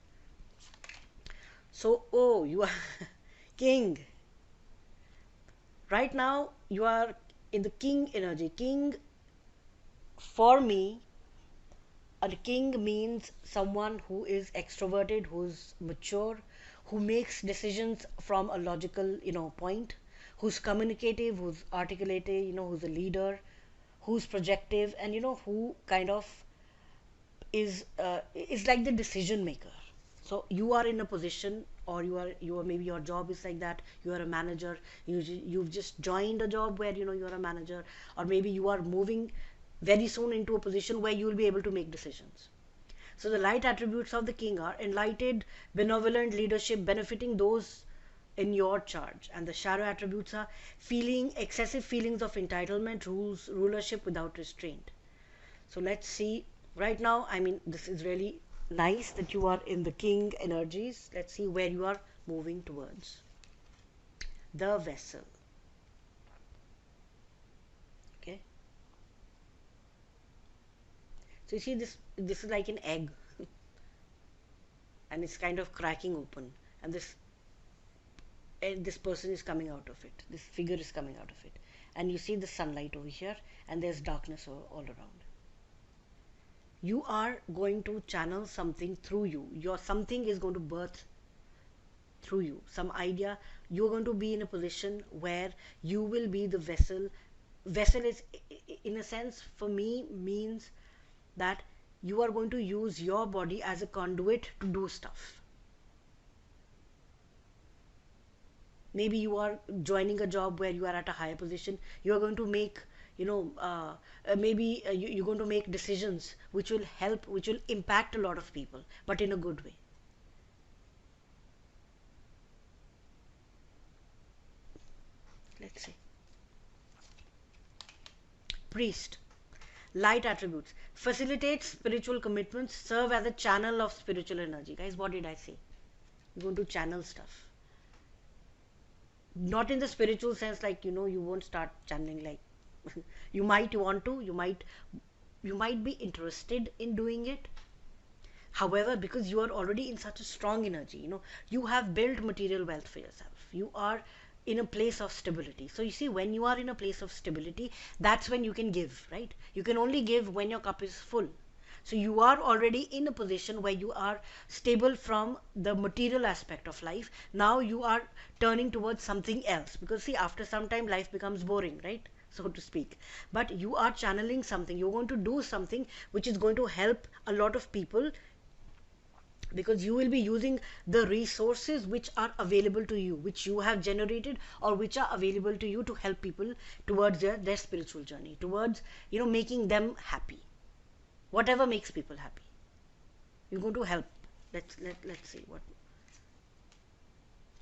So, oh, you are king. Right now you are in the king energy. King, for me, a king means someone who is extroverted, who's mature, who makes decisions from a logical, point, who's communicative, who's articulated, who's a leader, who's projective, and who kind of is like the decision maker. So you are in a position, or you are maybe your job is like that. You are a manager. You've just joined a job where you're a manager, or maybe you are moving very soon into a position where you will be able to make decisions. So the light attributes of the king are enlightened, benevolent leadership benefiting those in your charge. And the shadow attributes are feeling excessive feelings of entitlement, rulership without restraint. So let's see. Right now, I mean, this is really nice that you are in the king energies. Let's see where you are moving towards. The vessel. Okay. So you see this is like an egg and it's kind of cracking open, and this person is coming out of it. This figure is coming out of it. And you see the sunlight over here, and there's darkness all around. You are going to channel something through you. Your something is going to birth through you. Some idea. You're going to be in a position where you will be the vessel. Vessel is, in a sense, for me, means that you are going to use your body as a conduit to do stuff. Maybe you are joining a job where you are at a higher position. You are going to make, maybe you're going to make decisions which will help, which will impact a lot of people, but in a good way. Let's see. Priest. Light attributes facilitate spiritual commitments, serve as a channel of spiritual energy. Guys, what did I say? You're going to channel stuff. Not in the spiritual sense, like, you won't start channeling like you might want to, you might be interested in doing it. However, because you are already in such a strong energy, you have built material wealth for yourself. You are in a place of stability. So you see, when you are in a place of stability, that's when you can give, right? You can only give when your cup is full. So you are already in a position where you are stable from the material aspect of life. Now you are turning towards something else, because see, after some time life becomes boring, right, so to speak. But you are channeling something. You're going to do something which is going to help a lot of people, because you will be using the resources which are available to you, which you have generated, or which are available to you to help people towards their spiritual journey, towards making them happy. Whatever makes people happy, you're going to help. Let's see what.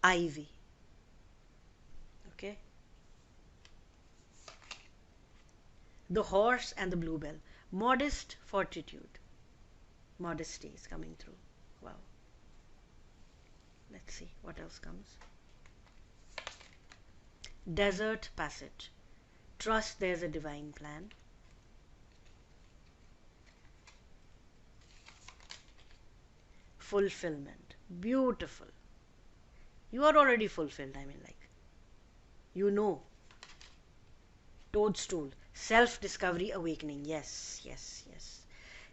Ivy. Okay. The horse and the bluebell. Modest fortitude. Modesty is coming through. Wow. Let's see what else comes. Desert passage. Trust there's a divine plan. Fulfillment. Beautiful. You are already fulfilled, I mean, like, you know. Toadstool. Self-discovery awakening. Yes, yes, yes.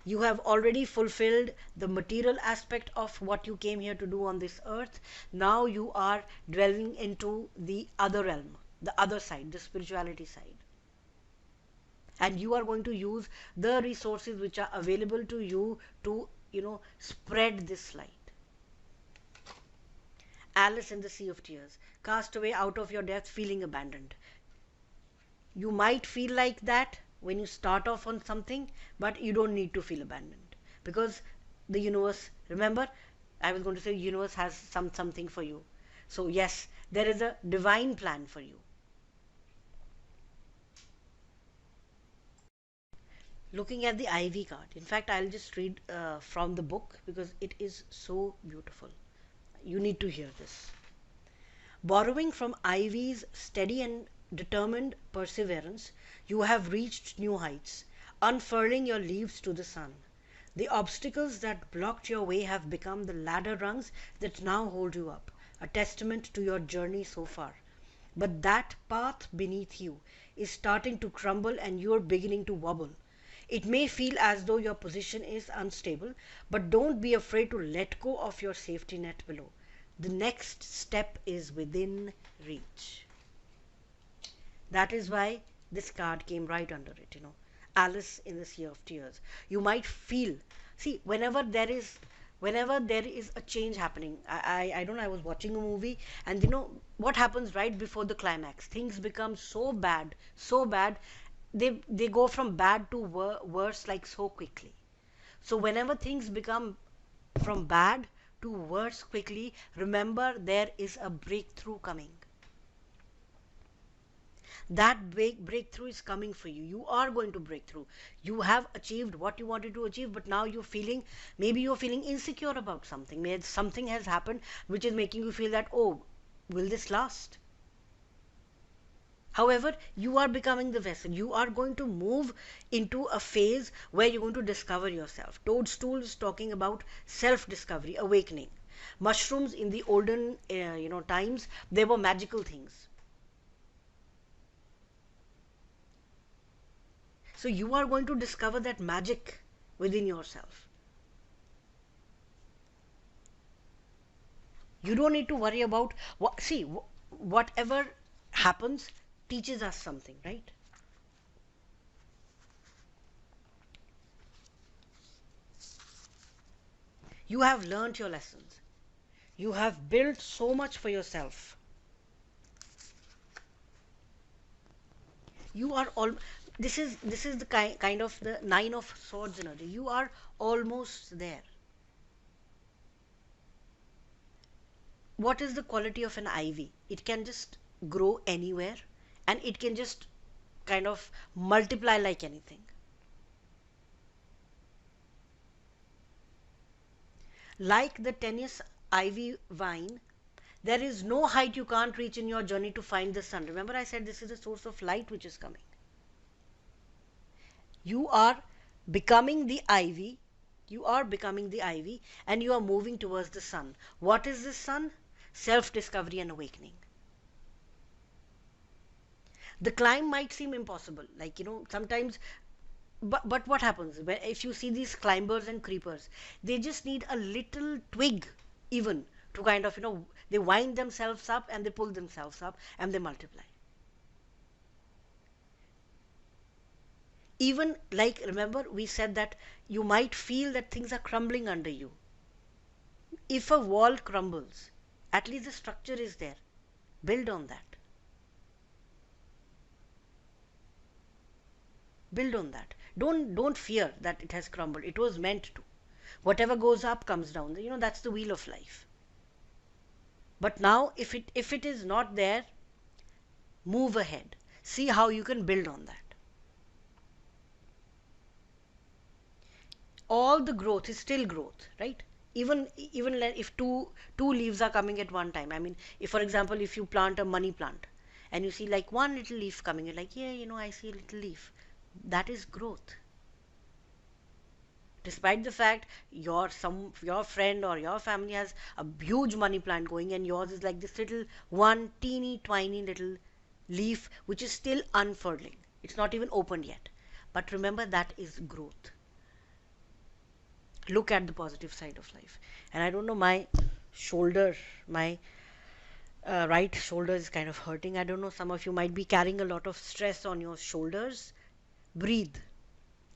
You have already fulfilled the material aspect of what you came here to do on this earth. Now you are dwelling into the other realm, the other side, the spirituality side. And you are going to use the resources which are available to you to, spread this light. Alice in the Sea of Tears. Cast away out of your depth, feeling abandoned. You might feel like that when you start off on something, but you don't need to feel abandoned, because the universe, remember, I was going to say, universe has something for you. So yes, there is a divine plan for you. Looking at the Ivy card, in fact, I'll just read from the book, because it is so beautiful. You need to hear this. Borrowing from Ivy's steady and determined perseverance, you have reached new heights, unfurling your leaves to the sun. The obstacles that blocked your way have become the ladder rungs that now hold you up, a testament to your journey so far. But that path beneath you is starting to crumble and you're beginning to wobble. It may feel as though your position is unstable, but don't be afraid to let go of your safety net below. The next step is within reach. That is why this card came right under it, Alice in the Sea of Tears. You might feel, see, whenever there is a change happening, I don't know, I was watching a movie, and what happens right before the climax? Things become so bad, they go from bad to worse like so quickly. So whenever things become from bad to worse quickly, remember there is a breakthrough coming. That breakthrough is coming for you. You are going to break through. You have achieved what you wanted to achieve, but now you're feeling, maybe you're feeling insecure about something. Maybe something has happened which is making you feel that, oh, will this last? However, you are becoming the vessel. You are going to move into a phase where you're going to discover yourself. Toadstool is talking about self-discovery, awakening. Mushrooms in the olden, times, they were magical things. So you are going to discover that magic within yourself. You don't need to worry about what. See, whatever happens teaches us something, right? You have learned your lessons. You have built so much for yourself. You are all. This is the kind of the nine of swords energy. You are almost there. What is the quality of an ivy? It can just grow anywhere, and it can just kind of multiply like anything. Like the tennis ivy vine, there is no height you can't reach in your journey to find the sun. Remember, I said this is a source of light which is coming. You are becoming the ivy. You are becoming the ivy, and you are moving towards the sun. What is the sun? Self discovery and awakening. The climb might seem impossible, like, sometimes, but what happens if you see these climbers and creepers? They just need a little twig, even, to kind of, they wind themselves up and they pull themselves up and they multiply. Even, like, remember we said that you might feel that things are crumbling under you. If a wall crumbles, at least the structure is there. Build on that. Build on that. Don't fear that it has crumbled. It was meant to. Whatever goes up comes down. That's the wheel of life. But now, if it is not there, move ahead. See how you can build on that. All the growth is still growth, right? Even if two leaves are coming at one time. I mean, if for example, if you plant a money plant and you see like one little leaf coming, you're like, yeah, I see a little leaf. That is growth. Despite the fact your friend or your family has a huge money plant going, and yours is like this little one teeny tiny little leaf which is still unfurling. It's not even opened yet. But remember, that is growth. Look at the positive side of life. And I don't know, my shoulder, my right shoulder is kind of hurting. I don't know, some of you might be carrying a lot of stress on your shoulders. Breathe.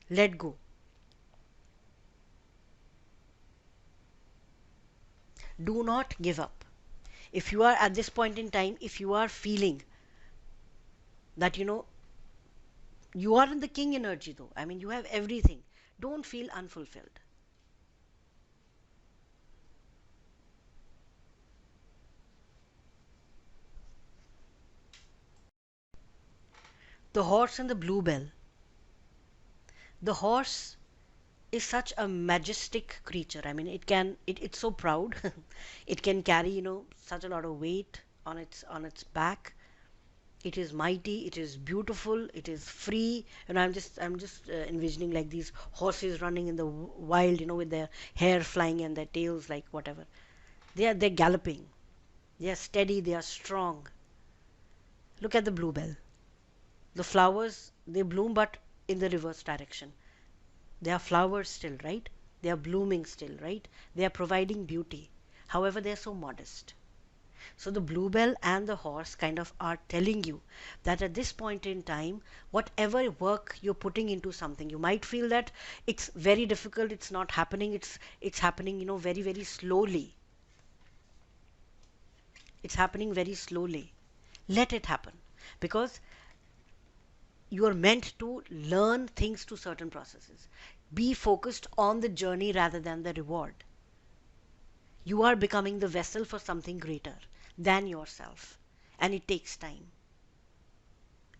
Let go. Do not give up. If you are at this point in time, if you are feeling that you are in the king energy, though, I mean, you have everything, don't feel unfulfilled. The horse and the bluebell. The horse is such a majestic creature. I mean, it's so proud. It can carry, such a lot of weight on its back. It is mighty, it is beautiful, it is free. I'm just envisioning like these horses running in the wild, with their hair flying and their tails like whatever. They're galloping. They are steady, they are strong. Look at the bluebell. The flowers, they bloom, but in the reverse direction. They are flowers still, right? They are blooming still, right? They are providing beauty. However, they are so modest. So the bluebell and the horse kind of are telling you that at this point in time, whatever work you're putting into something, you might feel that it's very difficult, it's not happening, it's happening, very, very slowly. It's happening very slowly. Let it happen. Because You are meant to learn things through certain processes. Be focused on the journey rather than the reward. You are becoming the vessel for something greater than yourself. And it takes time.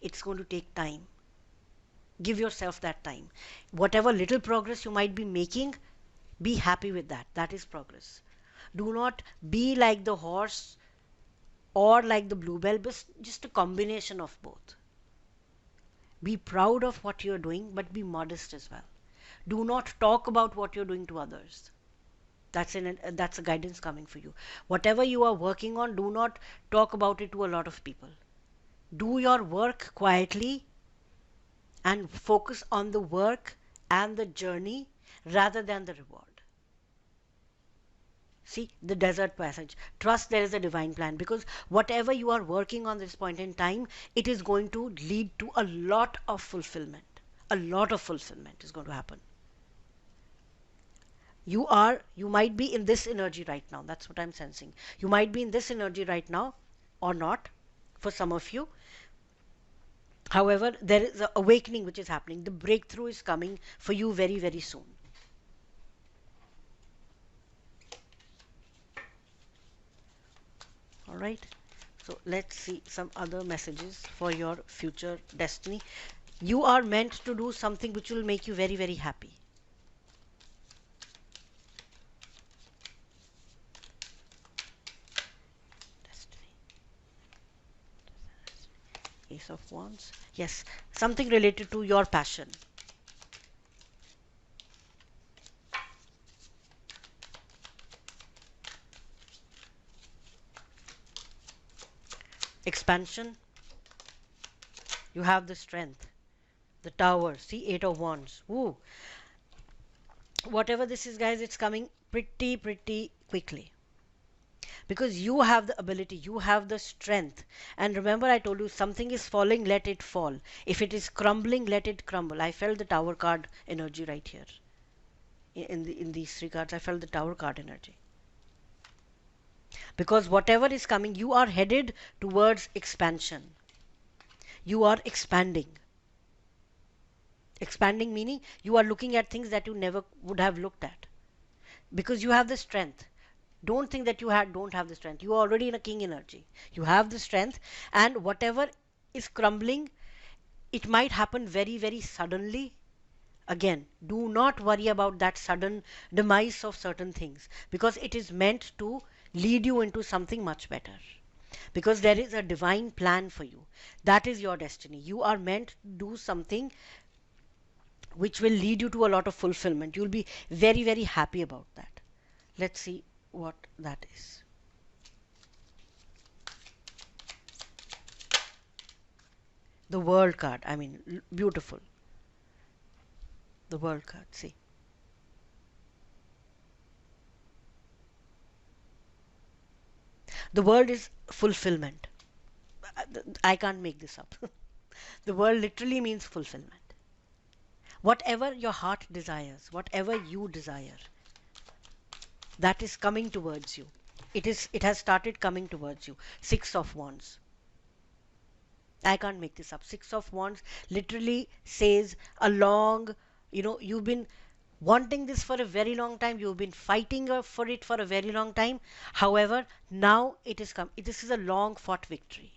It's going to take time. Give yourself that time. Whatever little progress you might be making, be happy with that. That is progress. Do not be like the horse or like the bluebell, but just a combination of both. Be proud of what you're doing, but be modest as well. Do not talk about what you're doing to others. That's a guidance coming for you. Whatever you are working on, do not talk about it to a lot of people. Do your work quietly and focus on the work and the journey rather than the reward. See, the desert passage. Trust there is a divine plan, because whatever you are working on this point in time, it is going to lead to a lot of fulfillment. A lot of fulfillment is going to happen. You might be in this energy right now. That's what I'm sensing. You might be in this energy right now or not for some of you. However, there is an awakening which is happening. The breakthrough is coming for you very, very soon. All right. So let's see some other messages for your future destiny. You are meant to do something which will make you very, very happy. Destiny. Ace of Wands. Yes, something related to your passion. Expansion. You have the strength. The Tower. See, Eight of Wands. Woo. Whatever this is, guys, it's coming pretty quickly. Because you have the ability, you have the strength. And remember, I told you, something is falling, let it fall. If it is crumbling, let it crumble. I felt the Tower card energy right here. In these three cards, I felt the Tower card energy. Because whatever is coming, you are headed towards expansion. You are expanding. Expanding meaning you are looking at things that you never would have looked at. Because you have the strength. Don't think that don't have the strength. You are already in a king energy. You have the strength, and whatever is crumbling, it might happen very suddenly. Again, do not worry about that sudden demise of certain things, because it is meant to lead you into something much better. Because there is a divine plan for you. That is your destiny. You are meant to do something which will lead you to a lot of fulfillment. You'll be very happy about that. Let's see what that is. The World card. I mean, beautiful. The World card. See. The world is fulfillment. I can't make this up. The world literally means fulfillment. Whatever your heart desires, whatever you desire, that is coming towards you. It has started coming towards you. Six of Wands. I can't make this up. Six of Wands literally says a long, you've been wanting this for a very long time. You've been fighting for it for a very long time. However, now it is come. This is a long fought victory.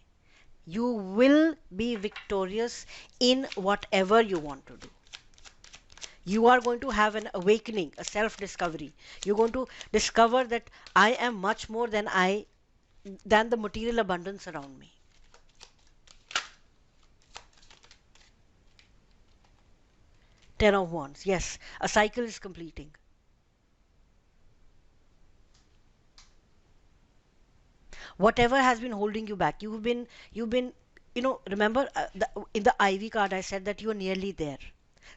You will be victorious in whatever you want to do. You are going to have an awakening, a self-discovery. You're going to discover that I am much more than the material abundance around me. Ten of Wands. Yes, a cycle is completing. Whatever has been holding you back, you've been, remember in the Ivy card, I said that you are nearly there.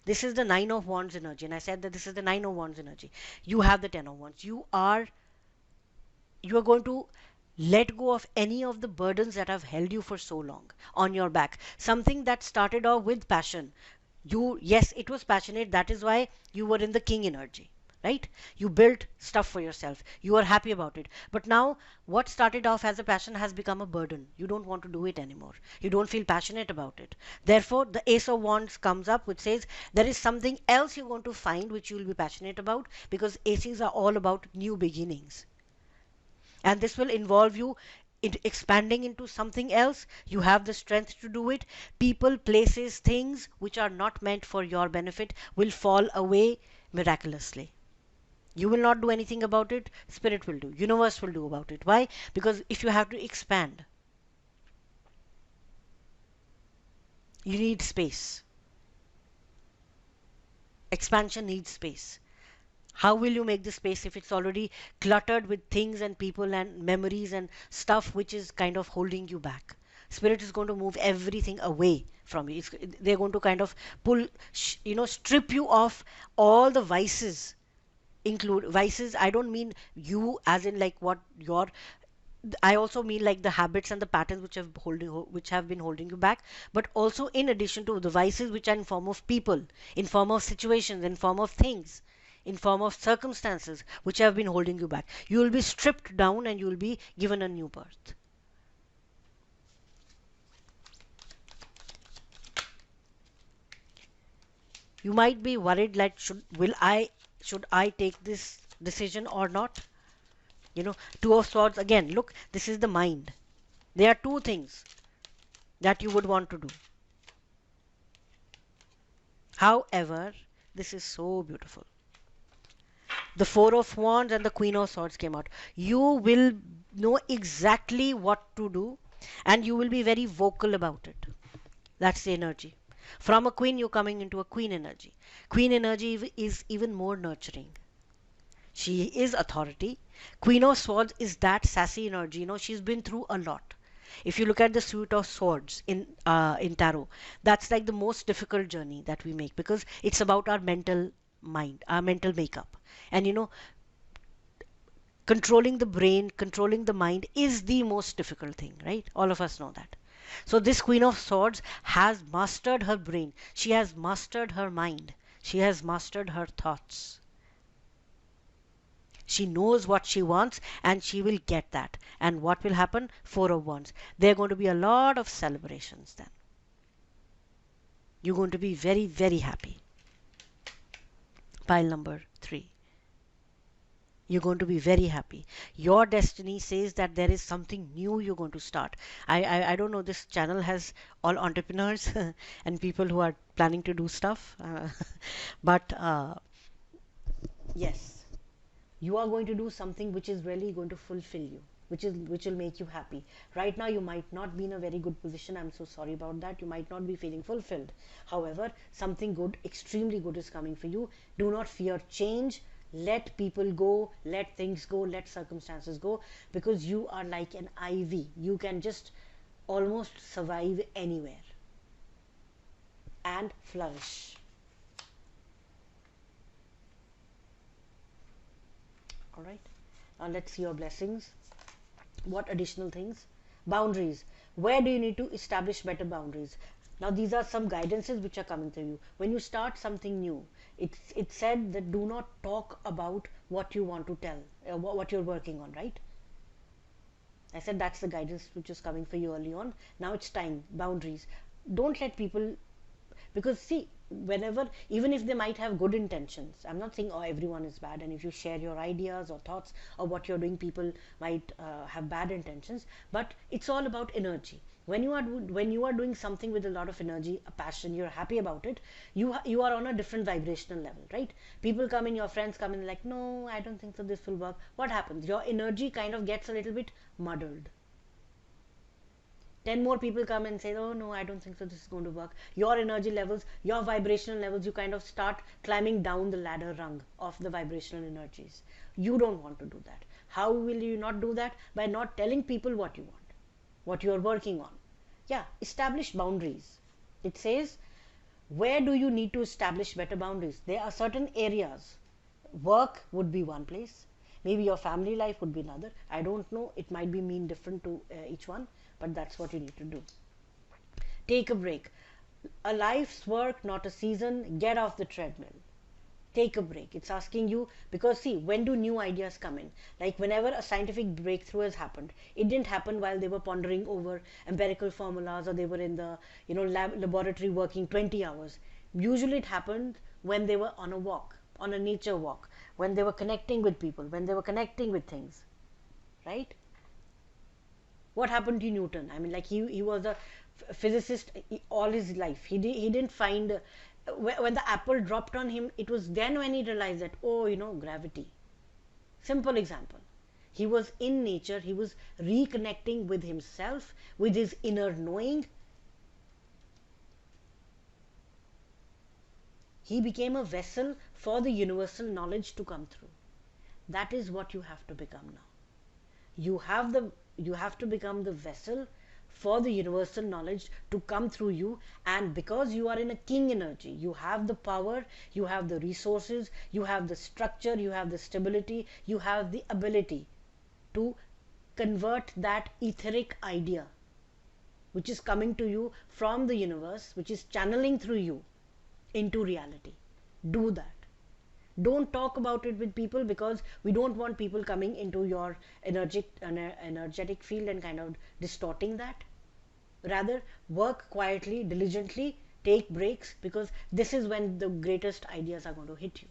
This is the Nine of Wands energy, and I said that this is the Nine of Wands energy. You have the Ten of Wands. You are going to let go of any of the burdens that have held you for so long on your back. Something that started off with passion. Yes, it was passionate. That is why you were in the king energy. right? You built stuff for yourself. You are happy about it. But now, what started off as a passion has become a burden. You don't want to do it anymore. You don't feel passionate about it. Therefore, the Ace of Wands comes up, which says there is something else you're going to find which you will be passionate about, because aces are all about new beginnings. And this will involve you in expanding into something else. You have the strength to do it. People, places, things which are not meant for your benefit will fall away miraculously. You will not do anything about it. Spirit will do. Universe will do about it. Why? Because if you have to expand, you need space. Expansion needs space. How will you make the space if it's already cluttered with things and people and memories and stuff which is kind of holding you back? Spirit is going to move everything away from you. They're going to kind of pull, strip you of all the vices. Include vices, I don't mean you as in like what your, I also mean like the habits and the patterns which have been holding you back, but also in addition to the vices which are in form of people, in form of situations, in form of things, in form of circumstances which have been holding you back. You will be stripped down and you will be given a new birth. You might be worried like should I take this decision or not? Two of Swords again. Look, this is the mind. There are two things that you would want to do. However, this is so beautiful. The Four of Wands and the Queen of Swords came out. You will know exactly what to do and you will be very vocal about it. That's the energy. From a queen, you're coming into a queen energy. Queen energy is even more nurturing. She is authority. Queen of Swords is that sassy energy. She's been through a lot. If you look at the suit of swords in tarot, that's like the most difficult journey that we make, because it's about our mental mind, our mental makeup. And controlling the brain, controlling the mind is the most difficult thing, right? All of us know that. So this Queen of Swords has mastered her brain. She has mastered her mind. She has mastered her thoughts. She knows what she wants and she will get that. And what will happen? Four of Wands. There are going to be a lot of celebrations then. You're going to be very, very happy. Pile number 3. You're going to be very happy. Your destiny says that there is something new you're going to start. I don't know, this channel has all entrepreneurs and people who are planning to do stuff. But yes, you are going to do something which is really going to fulfill you, which will make you happy. Right now you might not be in a very good position. I'm so sorry about that. You might not be feeling fulfilled. However, something good, extremely good, is coming for you. Do not fear change. Let people go, let things go, let circumstances go, because you are like an ivy. You can just almost survive anywhere and flourish. All right, now let's see your blessings. What additional things? Boundaries. Where do you need to establish better boundaries? Now these are some guidances which are coming to you. When you start something new, it's said that do not talk about what you want to tell, what you're working on, right? I said that's the guidance which is coming for you early on. Now it's time. Boundaries. Don't let people, because see, whenever, even if they might have good intentions, I'm not saying, oh, everyone is bad, and if you share your ideas or thoughts or what you're doing, people might have bad intentions, but it's all about energy. When you are doing something with a lot of energy, a passion, you're happy about it, you are on a different vibrational level, right? People come in, your friends come in, like, no, I don't think so, this will work. What happens? Your energy kind of gets a little bit muddled. 10 more people come and say, oh no, I don't think so, this is going to work. Your energy levels, your vibrational levels, you kind of start climbing down the ladder rung of the vibrational energies. You don't want to do that. How will you not do that? By not telling people what you want, what you are working on. Yeah, establish boundaries. It says, where do you need to establish better boundaries? There are certain areas. Work would be one place. Maybe your family life would be another. I don't know. It might be mean different to each one, but that's what you need to do. Take a break. A life's work, not a season. Get off the treadmill. Take a break. It's asking you, because see, when do new ideas come in? Like whenever a scientific breakthrough has happened, it didn't happen while they were pondering over empirical formulas, or they were in the laboratory working 20 hours. Usually it happened when they were on a walk, on a nature walk, when they were connecting with people, when they were connecting with things, right? What happened to Newton? I mean, like he was a physicist all his life. He didn't find when the apple dropped on him, it was then when he realized that, oh, gravity. Simple example. He was in nature, he was reconnecting with himself, with his inner knowing. He became a vessel for the universal knowledge to come through. That is what you have to become now. You have to become the vessel for the universal knowledge to come through you. And because you are in a king energy, you have the power, you have the resources, you have the structure, you have the stability, you have the ability to convert that etheric idea which is coming to you from the universe, which is channeling through you, into reality. Do that. Don't talk about it with people, because we don't want people coming into your energetic field and kind of distorting that. Rather, work quietly, diligently, take breaks, because this is when the greatest ideas are going to hit you.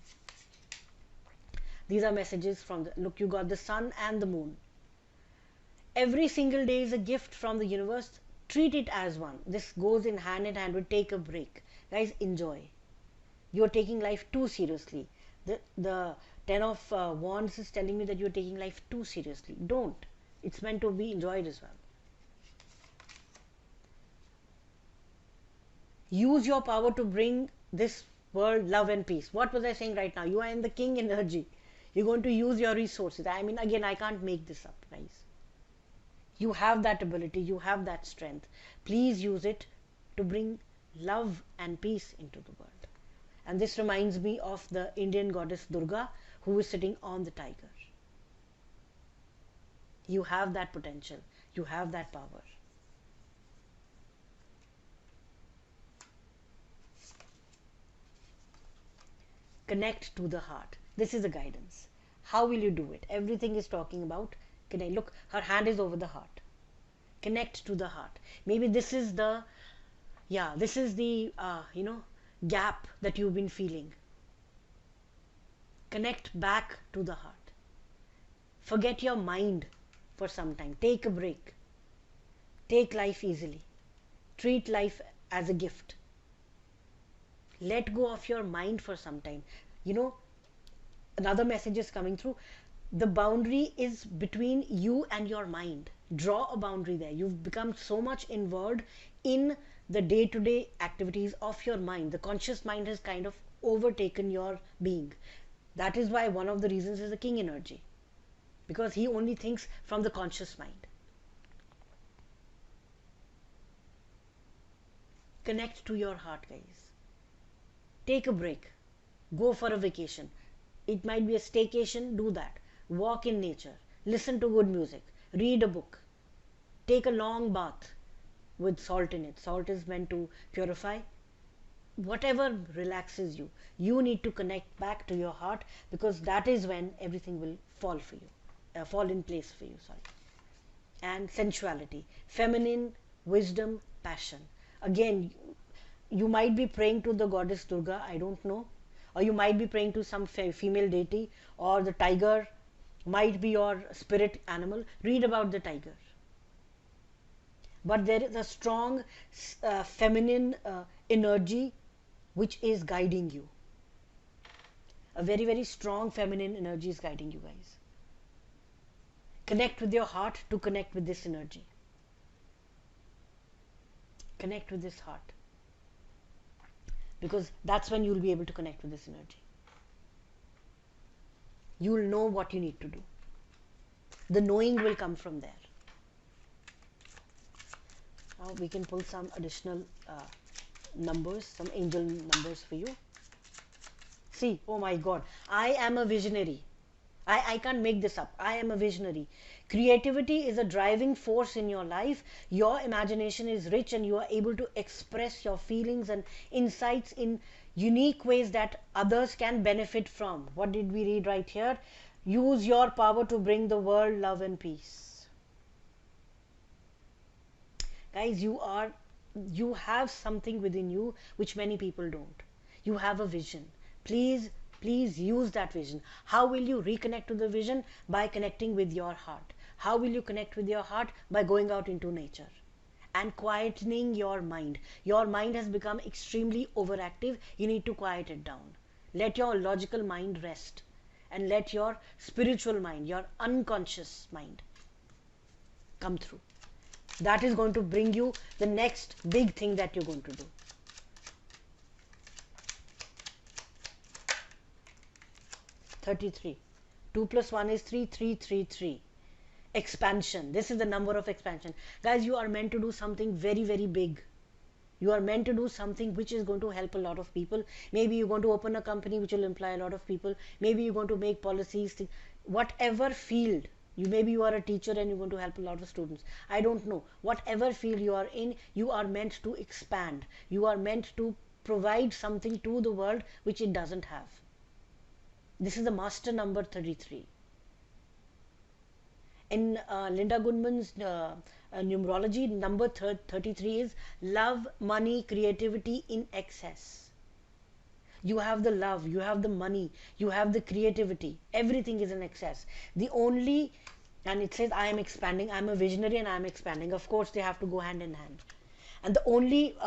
These are messages from the look. You got the sun and the moon. Every single day is a gift from the universe. Treat it as one. This goes in hand with take a break. Guys, enjoy. You're taking life too seriously. The Ten of Wands is telling me that you're taking life too seriously. Don't. It's meant to be enjoyed as well. Use your power to bring this world love and peace. What was I saying right now? You are in the king energy. You're going to use your resources. I mean, again, I can't make this up, guys. You have that ability, you have that strength. Please use it to bring love and peace into the world. And this reminds me of the Indian goddess Durga, who is sitting on the tiger. You have that potential, you have that power. Connect to the heart. This is a guidance. How will you do it? Everything is talking about connect. Look, her hand is over the heart. Connect to the heart. Maybe this is the, this is the, gap that you've been feeling. Connect back to the heart. Forget your mind for some time. Take a break. Take life easily. Treat life as a gift. Let go of your mind for some time. Another message is coming through. The boundary is between you and your mind. Draw a boundary there. You've become so much involved in the day-to-day activities of your mind. The conscious mind has kind of overtaken your being. That is why one of the reasons is the king energy, because he only thinks from the conscious mind. Connect to your heart, guys. Take a break. Go for a vacation. It might be a staycation, do that. Walk in nature. Listen to good music. Read a book. Take a long bath with salt in it. Salt is meant to purify. Whatever relaxes you, you need to connect back to your heart, because that is when everything will fall for you, fall in place for you. Sorry. And sensuality, feminine, wisdom, passion. Again, you might be praying to the goddess Durga, I don't know, or you might be praying to some female deity, or the tiger might be your spirit animal. Read about the tiger. But there is a strong feminine energy which is guiding you. A very, very strong feminine energy is guiding you, guys. Connect with your heart to connect with this energy. Connect with this heart, because that's when you'll be able to connect with this energy. You'll know what you need to do. The knowing will come from there. Now we can pull some additional numbers, some angel numbers for you. See, oh my God, I am a visionary. I can't make this up. I am a visionary. Creativity is a driving force in your life. Your imagination is rich and you are able to express your feelings and insights in unique ways that others can benefit from. What did we read right here? Use your power to bring the world love and peace. Guys, you have something within you which many people don't. You have a vision. Please use that vision. How will you reconnect to the vision? By connecting with your heart. How will you connect with your heart? By going out into nature and quietening your mind. Your mind has become extremely overactive. You need to quiet it down. Let your logical mind rest and let your spiritual mind, your unconscious mind, come through. That is going to bring you the next big thing that you're going to do. 33. 2 plus 1 is 3, 3, 3, 3. Expansion. This is the number of expansion. Guys, you are meant to do something very, very big. You are meant to do something which is going to help a lot of people. Maybe you're going to open a company which will employ a lot of people. Maybe you're going to make policies, whatever field. Maybe you are a teacher and you're going to help a lot of students. I don't know. Whatever field you are in, you are meant to expand. You are meant to provide something to the world which it doesn't have. This is the master number 33. In Linda Goodman's numerology, number 33 is love, money, creativity in excess. You have the love, you have the money, you have the creativity. Everything is in excess. The only, and it says, I am expanding, I am a visionary and I am expanding. Of course, they have to go hand in hand. And the only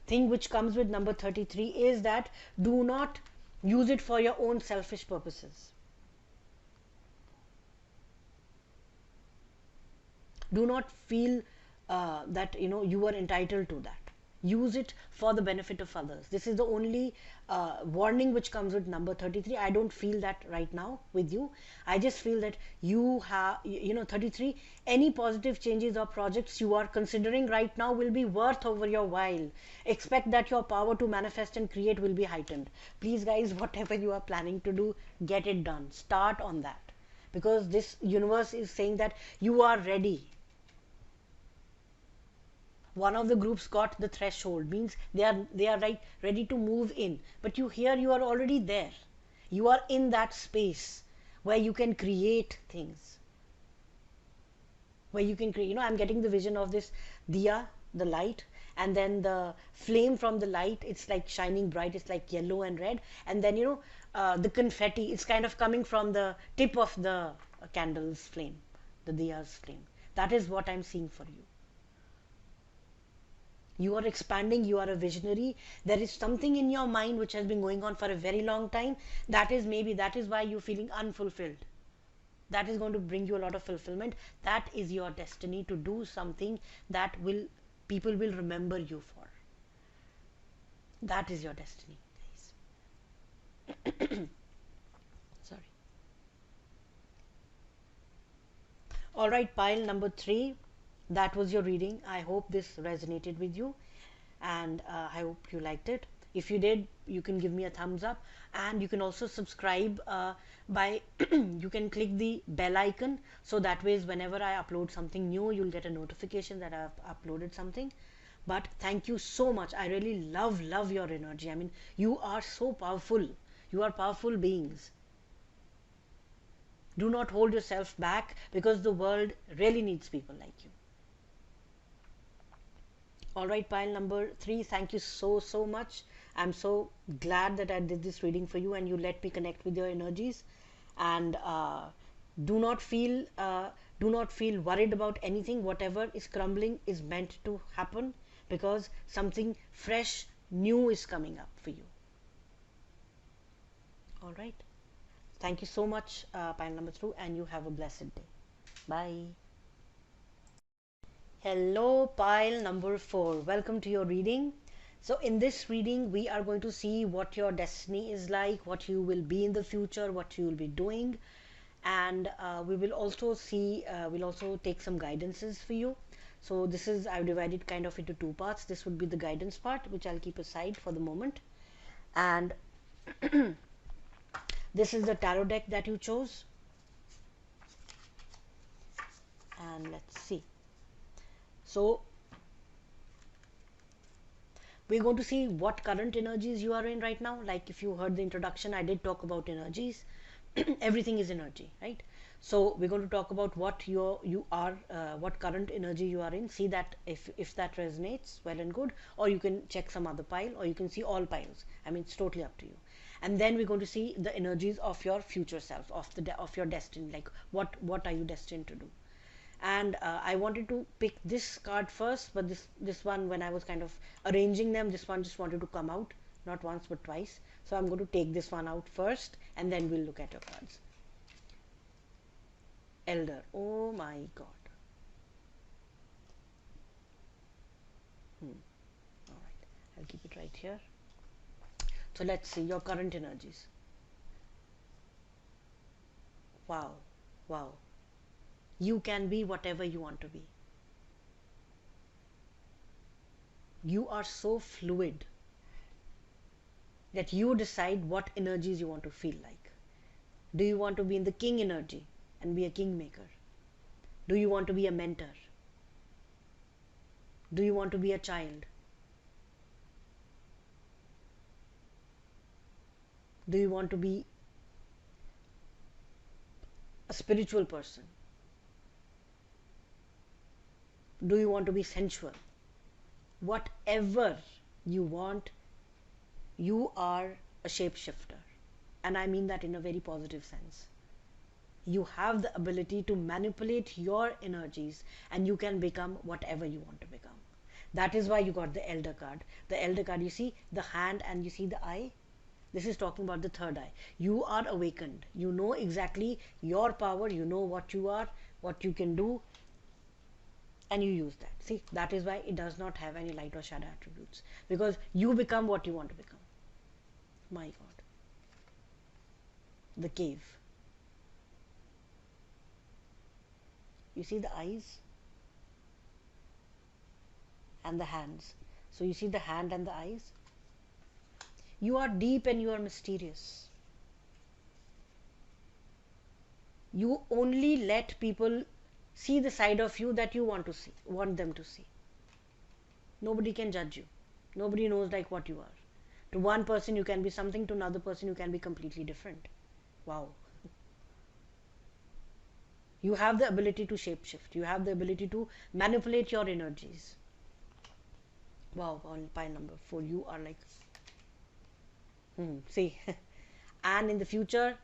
thing which comes with number 33 is that do not use it for your own selfish purposes. Do not feel that you are entitled to that. Use it for the benefit of others. This is the only warning which comes with number 33. I don't feel that right now with you. I just feel that you have 33, any positive changes or projects you are considering right now will be worth over your while. Expect that your power to manifest and create will be heightened. Please guys, whatever you are planning to do, get it done. Start on that, because this universe is saying that you are ready. One of the groups got the threshold, means they are ready to move in, but you are already there. You are in that space where you can create things, where you can create, I'm getting the vision of this diya, the light, and then the flame from the light, it's like shining bright, it's like yellow and red, and then the confetti, it's kind of coming from the tip of the candle's flame, the diya's flame. That is what I'm seeing for you. You are expanding, you are a visionary. There is something in your mind which has been going on for a very long time. That is why you're feeling unfulfilled. That is going to bring you a lot of fulfillment. That is your destiny, to do something that people will remember you for. That is your destiny, guys. Sorry. All right, pile number 3. That was your reading. I hope this resonated with you, and I hope you liked it. If you did, you can give me a thumbs up, and you can also subscribe by you can click the bell icon, so that way whenever I upload something new, you'll get a notification that I've uploaded something. But thank you so much. I really love your energy. I mean, you are so powerful. You are powerful beings. Do not hold yourself back, because the world really needs people like you. All right, pile number 3, thank you so much. I'm so glad that I did this reading for you and you let me connect with your energies. And do not feel worried about anything. Whatever is crumbling is meant to happen, because something fresh, new is coming up for you. All right, thank you so much, pile number 2, and you have a blessed day. Bye. Hello, pile number 4. Welcome to your reading. So in this reading, we are going to see what your destiny is like, what you will be in the future, what you will be doing, and we will also see, we'll also take some guidances for you. So this is, I've divided kind of into 2 parts. This would be the guidance part, which I'll keep aside for the moment. And this is the tarot deck that you chose. And let's see. So We're going to see what current energies you are in right now. Like if you heard the introduction, I did talk about energies. Everything is energy, right? So we're going to talk about what you are, what current energy you are in. See that if that resonates, well and good. Or you can check some other pile, or you can see all piles. I mean, it's totally up to you. And then we're going to see the energies of your future self, of your destiny. Like what are you destined to do? And I wanted to pick this card first, but this one, when I was kind of arranging them, this one just wanted to come out, not once but twice. So I'm going to take this one out first, and then we'll look at your cards. Elder. Oh my god. All right, I'll keep it right here. So let's see your current energies. Wow. Wow. You can be whatever you want to be. You are so fluid that you decide what energies you want to feel like. Do you want to be in the king energy and be a kingmaker? Do you want to be a mentor? Do you want to be a child? Do you want to be a spiritual person? Do you want to be sensual? Whatever you want, you are a shapeshifter. And I mean that in a very positive sense. You have the ability to manipulate your energies, and you can become whatever you want to become. That is why you got the elder card. The elder card, you see the hand and you see the eye. This is talking about the third eye. You are awakened. You know exactly your power. You know what you are, what you can do, and you use that. See, that is why it does not have any light or shadow attributes, because you become what you want to become. My god. The cave. You see the eyes and the hands. So you see the hand and the eyes. You are deep and you are mysterious. You only let people see the side of you that you want them to see. Nobody can judge you. Nobody knows like what you are. To one person you can be something, to another person you can be completely different. Wow. You have the ability to shapeshift. You have the ability to manipulate your energies. Wow, on pile number 4, you are like, see. And in the future,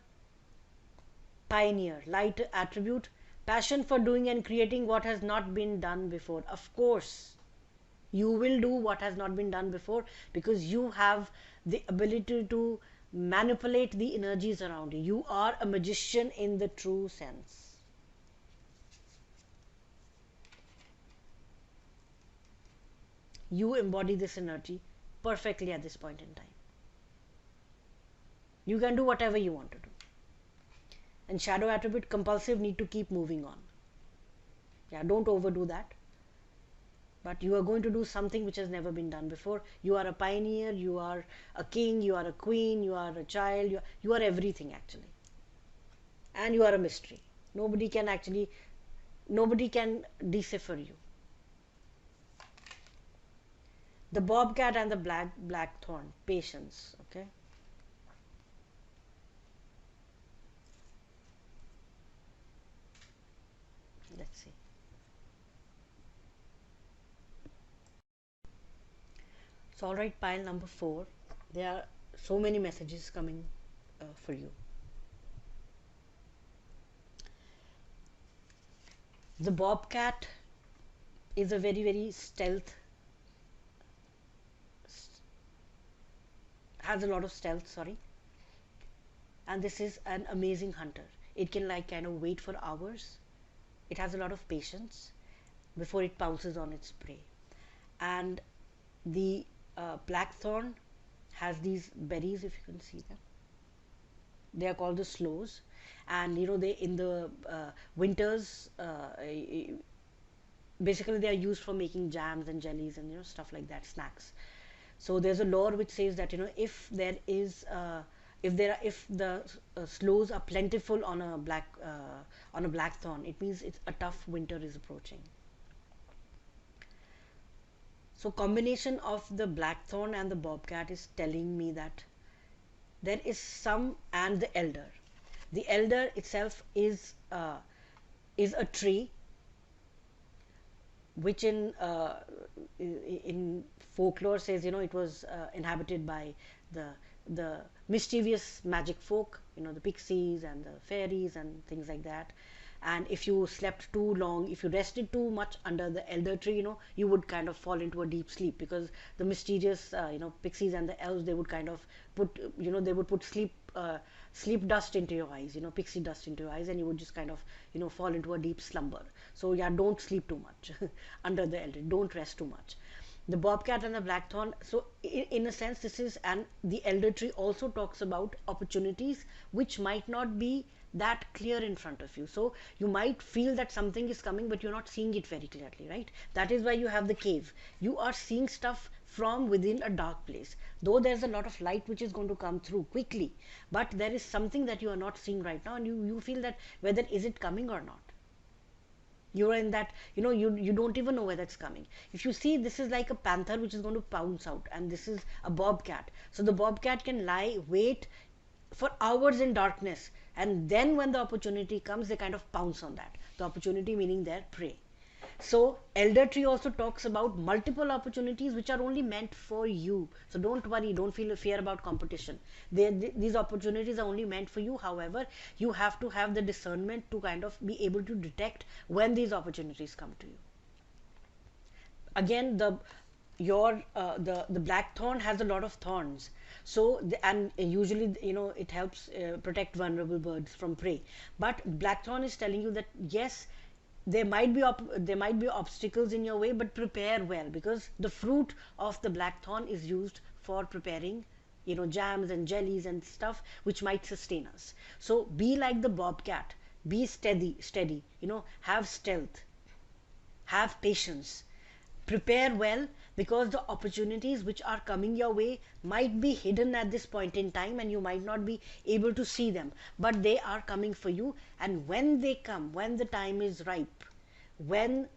pioneer, light attribute, passion for doing and creating what has not been done before. Of course, you will do what has not been done before, because you have the ability to manipulate the energies around you. You are a magician in the true sense. You embody this energy perfectly at this point in time. You can do whatever you want to do. And shadow attribute, compulsive, need to keep moving on. Yeah, don't overdo that. But you are going to do something which has never been done before. You are a pioneer, you are a king, you are a queen, you are a child, you are everything actually. And you are a mystery. Nobody can actually, nobody can decipher you. The bobcat and the blackthorn, patience, okay? Let's see. So, all right, pile number 4. There are so many messages coming for you. The bobcat is a very, very stealth, has a lot of stealth, sorry. And this is an amazing hunter. It can like kind of wait for hours. It has a lot of patience before it pounces on its prey. And the blackthorn has these berries, if you can see them. They are called the sloes, and you know, they in the winters, basically they are used for making jams and jellies and you know, stuff like that, snacks. So there's a lore which says that you know, if there is if the sloes are plentiful on a blackthorn, it means it's a tough winter is approaching. So combination of the blackthorn and the bobcat is telling me that there is some, and the elder. The elder itself is a tree which in folklore says, you know, it was inhabited by the the mischievous magic folk, you know, the pixies and the fairies and things like that. And if you slept too long, if you rested too much under the elder tree, you know, you would kind of fall into a deep sleep, because the mysterious you know, pixies and the elves, they would kind of put, you know, they would put sleep dust into your eyes, you know, pixie dust into your eyes, and you would just kind of, you know, fall into a deep slumber. So yeah, don't sleep too much under the elder, don't rest too much. The bobcat and the blackthorn, so in a sense this is, and the elder tree also talks about opportunities which might not be that clear in front of you. So you might feel that something is coming, but you're not seeing it very clearly, right? That is why you have the cave. You are seeing stuff from within a dark place, though there's a lot of light which is going to come through quickly, but there is something that you are not seeing right now, and you feel that whether is it coming or not. You're in that, you know, you don't even know where that's coming. If you see, this is like a panther which is going to pounce out, and this is a bobcat. So the bobcat can lie wait for hours in darkness, and then when the opportunity comes, they kind of pounce on that, the opportunity meaning their prey. So elder tree also talks about multiple opportunities which are only meant for you. So don't worry, don't feel fear about competition. These opportunities are only meant for you. However, you have to have the discernment to kind of be able to detect when these opportunities come to you. Again, the blackthorn has a lot of thorns. So and usually, you know, it helps protect vulnerable birds from prey. But blackthorn is telling you that yes, there might be obstacles in your way, but prepare well, because the fruit of the blackthorn is used for preparing, you know, jams and jellies and stuff which might sustain us. So be like the bobcat, be steady, you know, have stealth, have patience, prepare well, because the opportunities which are coming your way might be hidden at this point in time, and you might not be able to see them, but they are coming for you. And when they come, when the time is ripe, when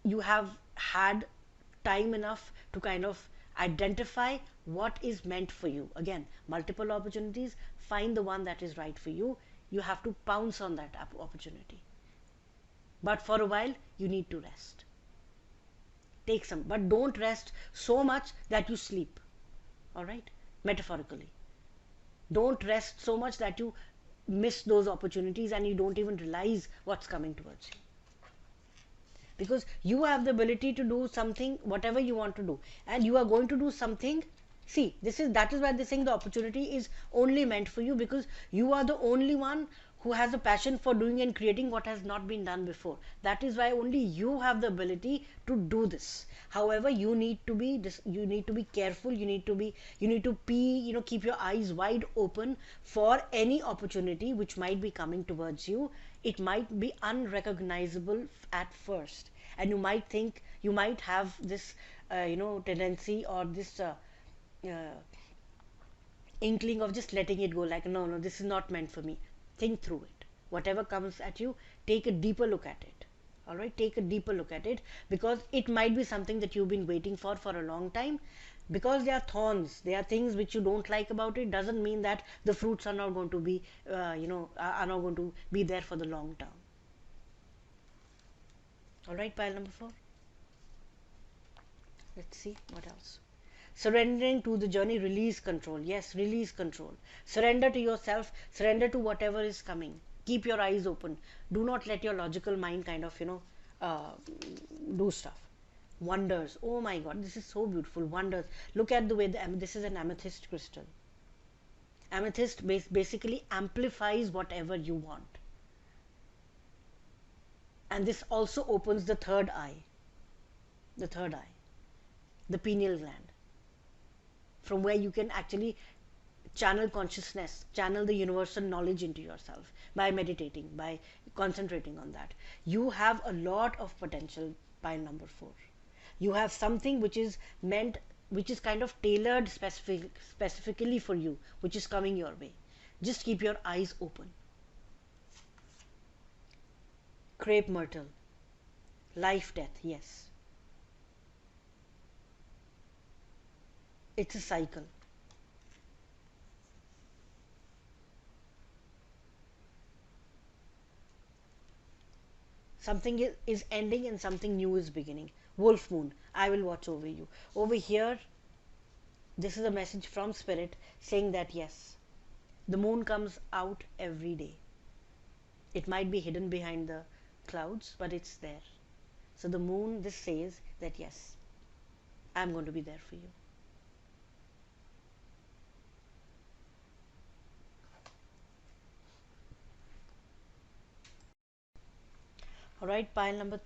you have had time enough to kind of identify what is meant for you, again, multiple opportunities, find the one that is right for you. You have to pounce on that opportunity, but for a while you need to rest. Take some, but don't rest so much that you sleep. All right, metaphorically, don't rest so much that you miss those opportunities and you don't even realize what's coming towards you, because you have the ability to do something whatever you want to do, and you are going to do something. See, that is why they saying the opportunity is only meant for you, because you are the only one who has a passion for doing and creating what has not been done before. That is why only you have the ability to do this. However, you need to be careful, you need to be, you know, keep your eyes wide open for any opportunity which might be coming towards you. It might be unrecognizable at first, and you might think, you might have this you know, tendency, or this uh, inkling of just letting it go, like, no, no, this is not meant for me. Think through it. Whatever comes at you, take a deeper look at it. All right, take a deeper look at it, because it might be something that you've been waiting for a long time. Because they are thorns, they are things which you don't like about it, doesn't mean that the fruits are not going to be you know, are not going to be there for the long term. All right, pile number 4. Let's see what else. Surrendering to the journey, release control. Yes, release control. Surrender to yourself, surrender to whatever is coming. Keep your eyes open. Do not let your logical mind kind of, you know, uh, do stuff. Wonders. Oh my god, this is so beautiful. Wonders. Look at the way this is an amethyst crystal. Amethyst basically amplifies whatever you want. And this also opens the third eye. The third eye. The pineal gland, from where you can actually channel consciousness, channel the universal knowledge into yourself by meditating, by concentrating on that. You have a lot of potential. By number 4, you have something which is meant, which is kind of tailored specifically for you, which is coming your way. Just keep your eyes open. Crepe myrtle, life death, yes. It's a cycle. Something is ending and something new is beginning. Wolf moon, I will watch over you. Over here, this is a message from spirit saying that yes, the moon comes out every day. It might be hidden behind the clouds, but it's there. So the moon, this says that yes, I'm going to be there for you. All right, pile number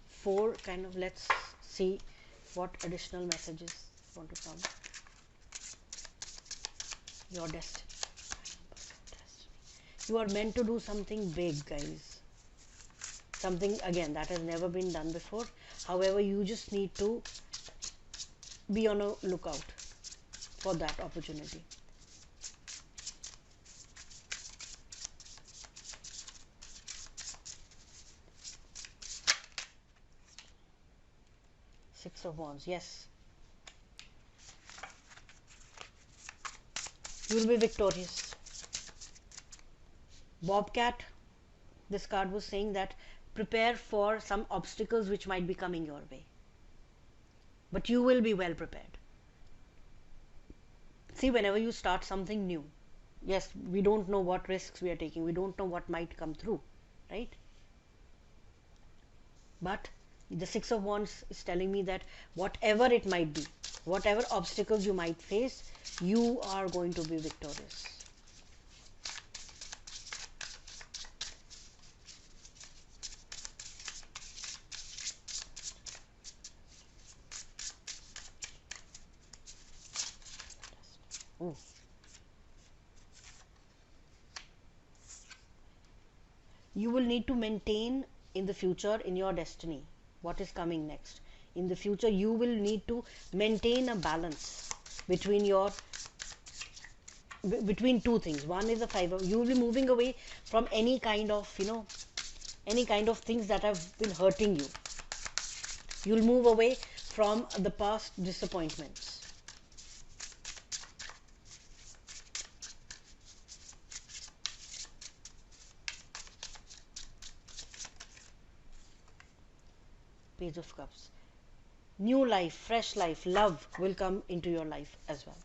4, kind of let's see what additional messages want to come. Your destiny. You are meant to do something big, guys. Something again that has never been done before. However, you just need to be on a lookout for that opportunity. Six of Wands, yes. You will be victorious. Bobcat, this card was saying that prepare for some obstacles which might be coming your way. But you will be well prepared. See, whenever you start something new, yes, we don't know what risks we are taking, we don't know what might come through, right? But the Six of Wands is telling me that whatever it might be, whatever obstacles you might face, you are going to be victorious. Ooh. You will need to maintain in the future in your destiny what is coming next. In the future, you will need to maintain a balance between your between two things. One is the fiber. You will be moving away from any kind of any kind of things that have been hurting you. You'll move away from the past disappointments. Page of Cups. New life, fresh life, love will come into your life as well.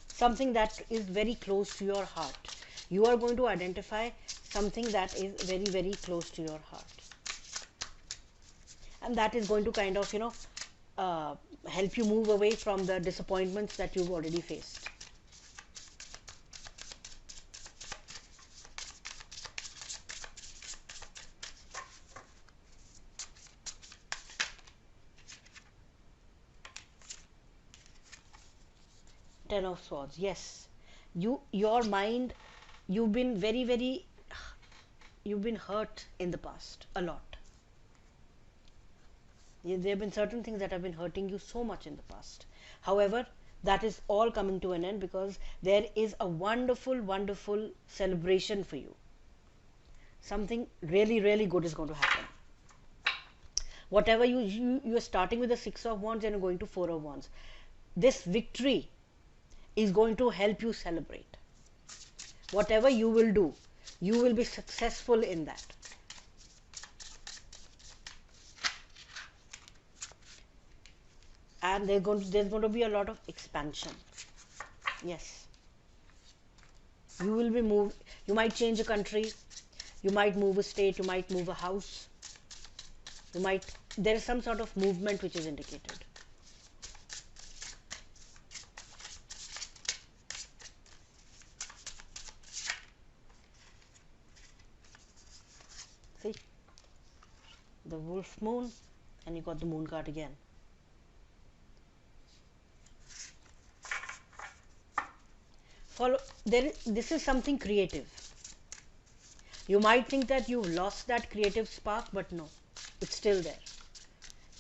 Something that is very close to your heart. You are going to identify something that is very, very close to your heart. And that is going to kind of, help you move away from the disappointments that you've already faced. Ten of Swords, yes. Your mind, you've been you've been hurt in the past a lot. There have been certain things that have been hurting you so much in the past. However, that is all coming to an end because there is a wonderful, wonderful celebration for you. Something really, really good is going to happen. Whatever you're starting with the Six of Wands and you're going to Four of Wands. This victory is going to help you celebrate. Whatever you will do, you will be successful in that. And there's going to be a lot of expansion. Yes. You will be moved. You might change a country. You might move a state. You might move a house. There is some sort of movement which is indicated. See? The wolf moon, and you got the moon card again. This is something creative. You might think that you've lost that creative spark, but no, it's still there.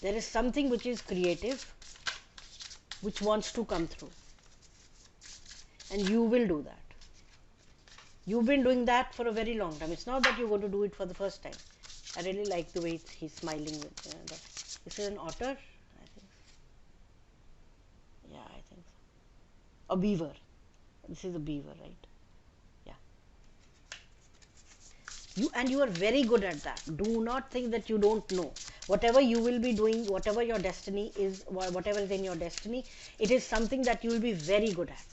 There is something which is creative, which wants to come through. And you will do that. You've been doing that for a very long time. It's not that you're going to do it for the first time. I really like the way he's smiling with this is an otter. I A beaver. This is a beaver, right? Yeah. You are very good at that. Do not think that you don't know. Whatever you will be doing, whatever your destiny is, whatever is in your destiny, it is something that you will be very good at.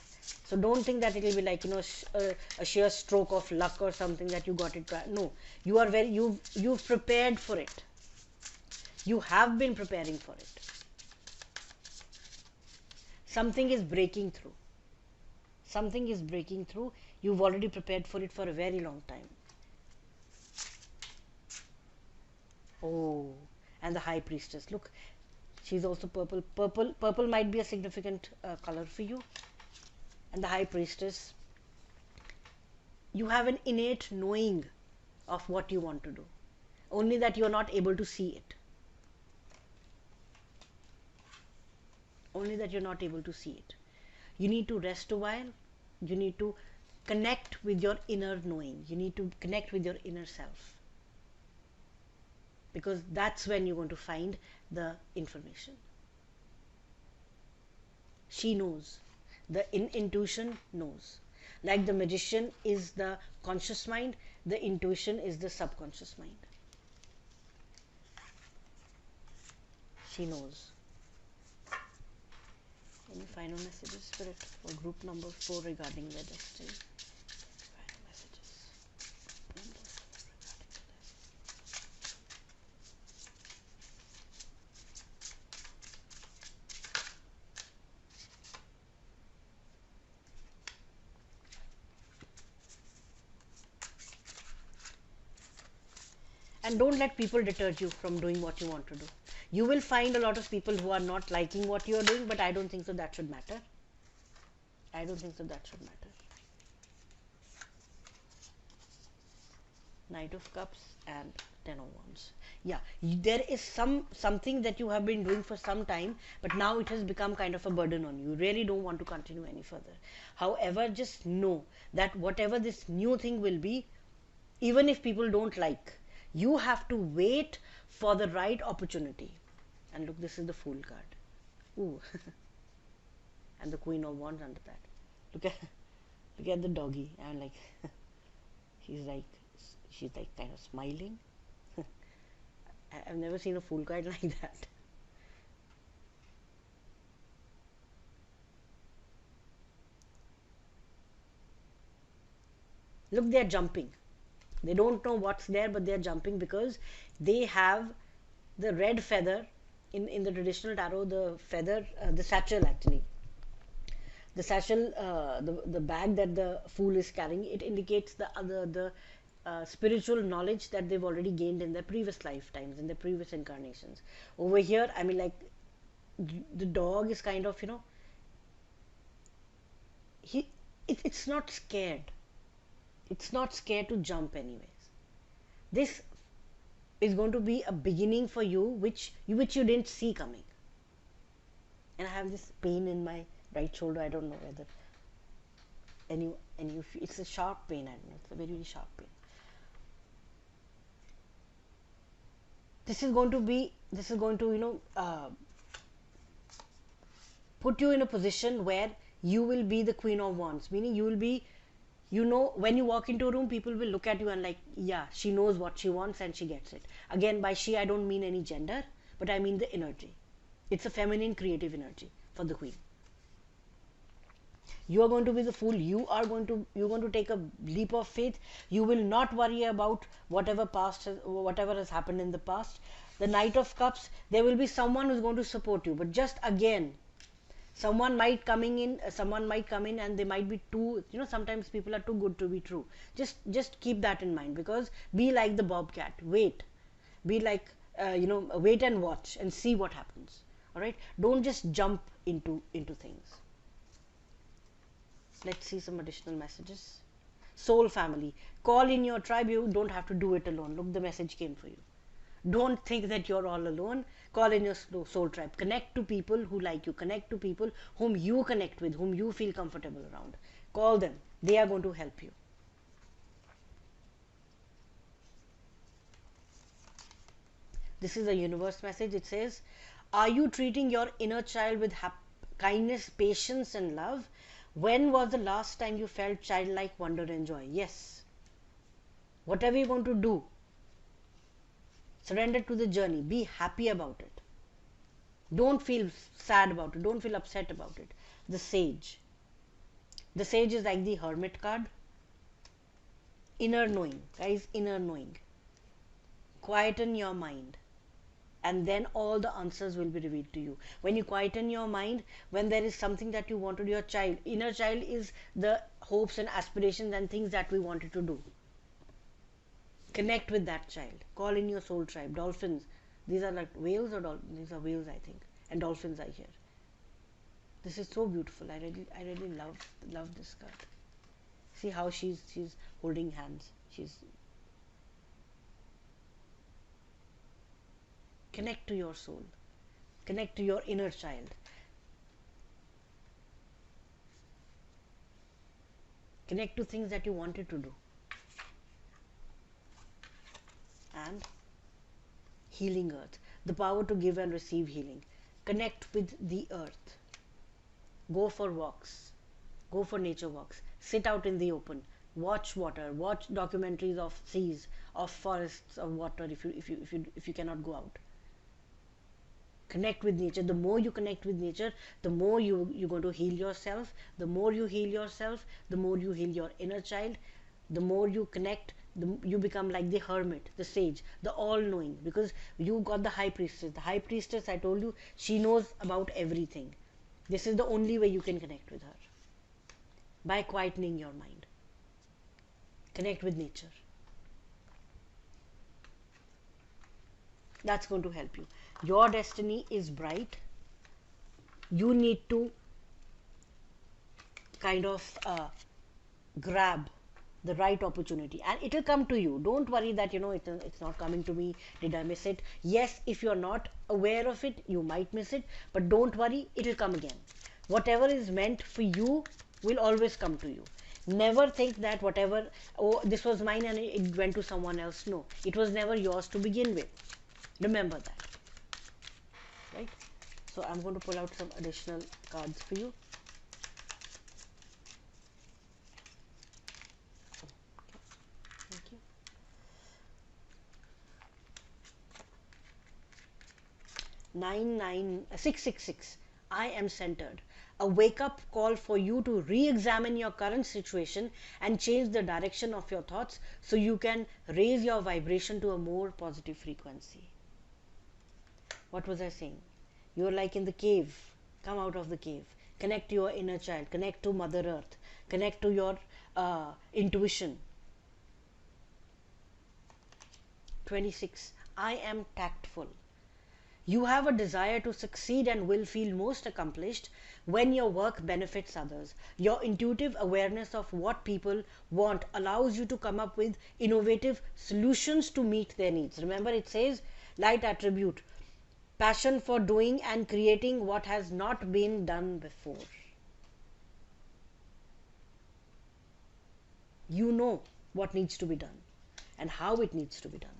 So don't think that it will be like, a sheer stroke of luck or something that you got it right. No, you are very, you've prepared for it. You have been preparing for it. Something is breaking through. Something is breaking through. You've already prepared for it for a very long time. Oh, and the high priestess. Look, she's also purple. Purple might be a significant color for you. And the high priestess, you have an innate knowing of what you want to do, only that you are not able to see it. Only that you're not able to see it. You need to rest a while. You need to connect with your inner knowing. You need to connect with your inner self, because that's when you're going to find the information. She knows. The intuition knows. Like the magician is the conscious mind, the intuition is the subconscious mind. She knows. Any final messages, Spirit, for group number 4 regarding their destiny? Final messages. Number 4 regarding their destiny. And don't let people deter you from doing what you want to do. You will find a lot of people who are not liking what you are doing, but I don't think so that should matter. I don't think so that should matter. Knight of Cups and Ten of Wands. Yeah, there is something that you have been doing for some time, but now it has become kind of a burden on you. You really don't want to continue any further. However, just know that whatever this new thing will be, even if people don't like, you have to wait for the right opportunity. And look, this is the Fool card. Ooh. And the Queen of Wands under that. Look at the doggy. I'm like, she's like kind of smiling. I've never seen a Fool card like that. Look, they're jumping. They don't know what's there, but they're jumping because they have the red feather. In the traditional tarot, the feather, the satchel actually. The satchel, the bag that the Fool is carrying, it indicates the spiritual knowledge that they've already gained in their previous lifetimes, in their previous incarnations. Over here, I mean, like, the dog is kind of, it's not scared. It's not scared to jump anyways. This is going to be a beginning for you which you didn't see coming. And I have this pain in my right shoulder. I don't know whether any it's a sharp pain. I don't know. It's a very, very sharp pain. This is going to put you in a position where you will be the Queen of Wands, meaning you will be, when you walk into a room, people will look at you and like, yeah, she knows what she wants and she gets it. Again, by she, I don't mean any gender, but I mean the energy. It's a feminine creative energy for the Queen. You are going to be the Fool. You're going to take a leap of faith. You will not worry about whatever has happened in the past. The Knight of Cups, there will be someone who's going to support you, but just again, someone might come in and they might be too, sometimes people are too good to be true. Just keep that in mind, because be like the bobcat. Be like, wait and watch and see what happens. All right, don't just jump into things. Let's see some additional messages. Soul family, call in your tribe. You don't have to do it alone. Look, the message came for you. Don't think that you're all alone. Call in your soul tribe. Connect to people who like you. Connect to people whom you connect with, whom you feel comfortable around. Call them. They are going to help you. This is a universe message. It says, are you treating your inner child with kindness, patience and love? When was the last time you felt childlike wonder and joy? Yes. Whatever you're going to do, surrender to the journey. Be happy about it. Don't feel sad about it. Don't feel upset about it. The sage. The sage is like the hermit card. Inner knowing, guys, inner knowing. Quieten your mind, and then all the answers will be revealed to you. When you quieten your mind, when there is something that you wanted, your child, inner child is the hopes and aspirations and things that we wanted to do. Connect with that child. Call in your soul tribe. Dolphins. These are like whales or dolphins? These are whales, I think. And dolphins are here. This is so beautiful. I really love this card. See how she's holding hands. She's connect to your soul. Connect to your inner child. Connect to things that you wanted to do. And healing earth. The power to give and receive healing. Connect with the earth. Go for walks. Go for nature walks. Sit out in the open. Watch water. Watch documentaries of seas, of forests, of water. If you cannot go out, connect with nature. The more you connect with nature, the more you're going to heal yourself. The more you heal yourself, the more you heal your inner child. The more you connect, you become like the hermit, the sage, the all-knowing, because you got the high priestess. The high priestess, I told you, she knows about everything. This is the only way you can connect with her, by quietening your mind. Connect with nature. That's going to help you. Your destiny is bright. You need to kind of grab the right opportunity, and it will come to you. Don't worry that it's not coming to me. Did I miss it? Yes, if you're not aware of it, you might miss it, but don't worry, it will come again. Whatever is meant for you will always come to you. Never think that whatever, oh, this was mine and it went to someone else. No, it was never yours to begin with. Remember that, right? So I'm going to pull out some additional cards for you. Thank you. 666. I am centered. A wake-up call for you to re-examine your current situation and change the direction of your thoughts so you can raise your vibration to a more positive frequency. What was I saying? You're like in the cave. Come out of the cave. Connect to your inner child. Connect to Mother Earth. Connect to your intuition. 26. I am tactful. You have a desire to succeed and will feel most accomplished when your work benefits others. Your intuitive awareness of what people want allows you to come up with innovative solutions to meet their needs. Remember, it says light attribute, passion for doing and creating what has not been done before. You know what needs to be done and how it needs to be done.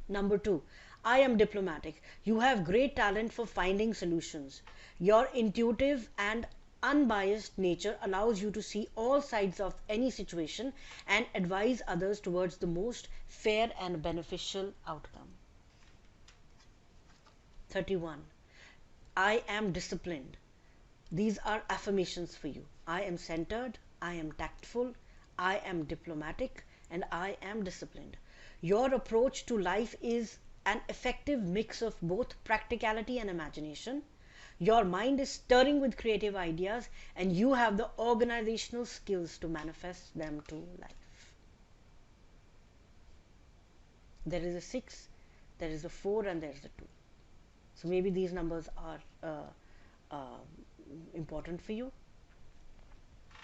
Number 2, I am diplomatic. You have great talent for finding solutions. Your intuitive and unbiased nature allows you to see all sides of any situation and advise others towards the most fair and beneficial outcome. 31. I am disciplined. These are affirmations for you. I am centered, I am tactful, I am diplomatic, and I am disciplined. Your approach to life is an effective mix of both practicality and imagination. Your mind is stirring with creative ideas, and you have the organizational skills to manifest them to life. There is a 6, there is a 4, and there is a 2. So maybe these numbers are important for you.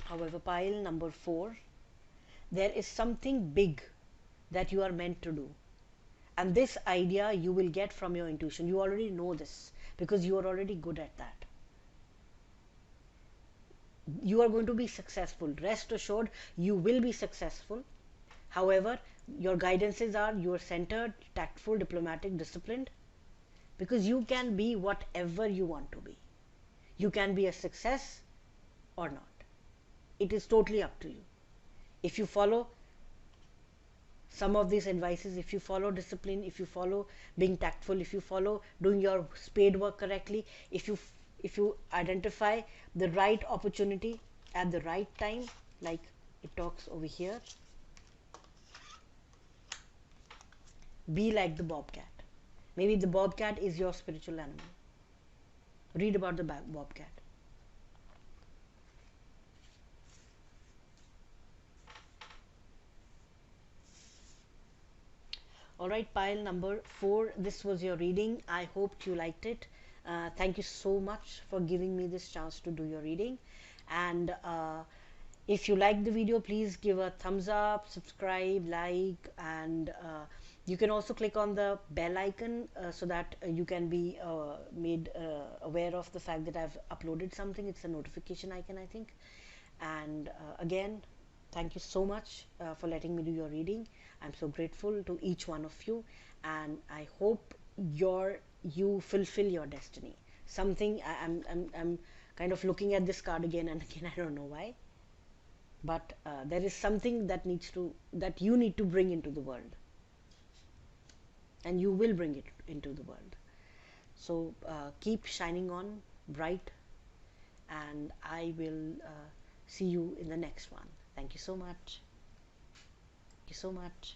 However, pile number 4, there is something big that you are meant to do. And this idea you will get from your intuition. You already know this because you are already good at that. You are going to be successful. Rest assured, you will be successful. However, your guidances are you are centered, tactful, diplomatic, disciplined, because you can be whatever you want to be. You can be a success or not. It is totally up to you. If you follow some of these advices, if you follow discipline, if you follow being tactful, if you follow doing your spade work correctly, if you identify the right opportunity at the right time, like it talks over here, be like the bobcat. Maybe the bobcat is your spiritual animal. Read about the bobcat. All right, pile number 4. This was your reading. I hoped you liked it. Thank you so much for giving me this chance to do your reading. And if you like the video, please give a thumbs up, subscribe, like, and you can also click on the bell icon so that you can be made aware of the fact that I've uploaded something. It's a notification icon, I think. And again, thank you so much for letting me do your reading. I'm so grateful to each one of you, and I hope you fulfill your destiny. Something I'm kind of looking at this card again and again. I don't know why, but there is something that you need to bring into the world, and you will bring it into the world. So keep shining on bright, and I will see you in the next one. Thank you so much. Thank you so much.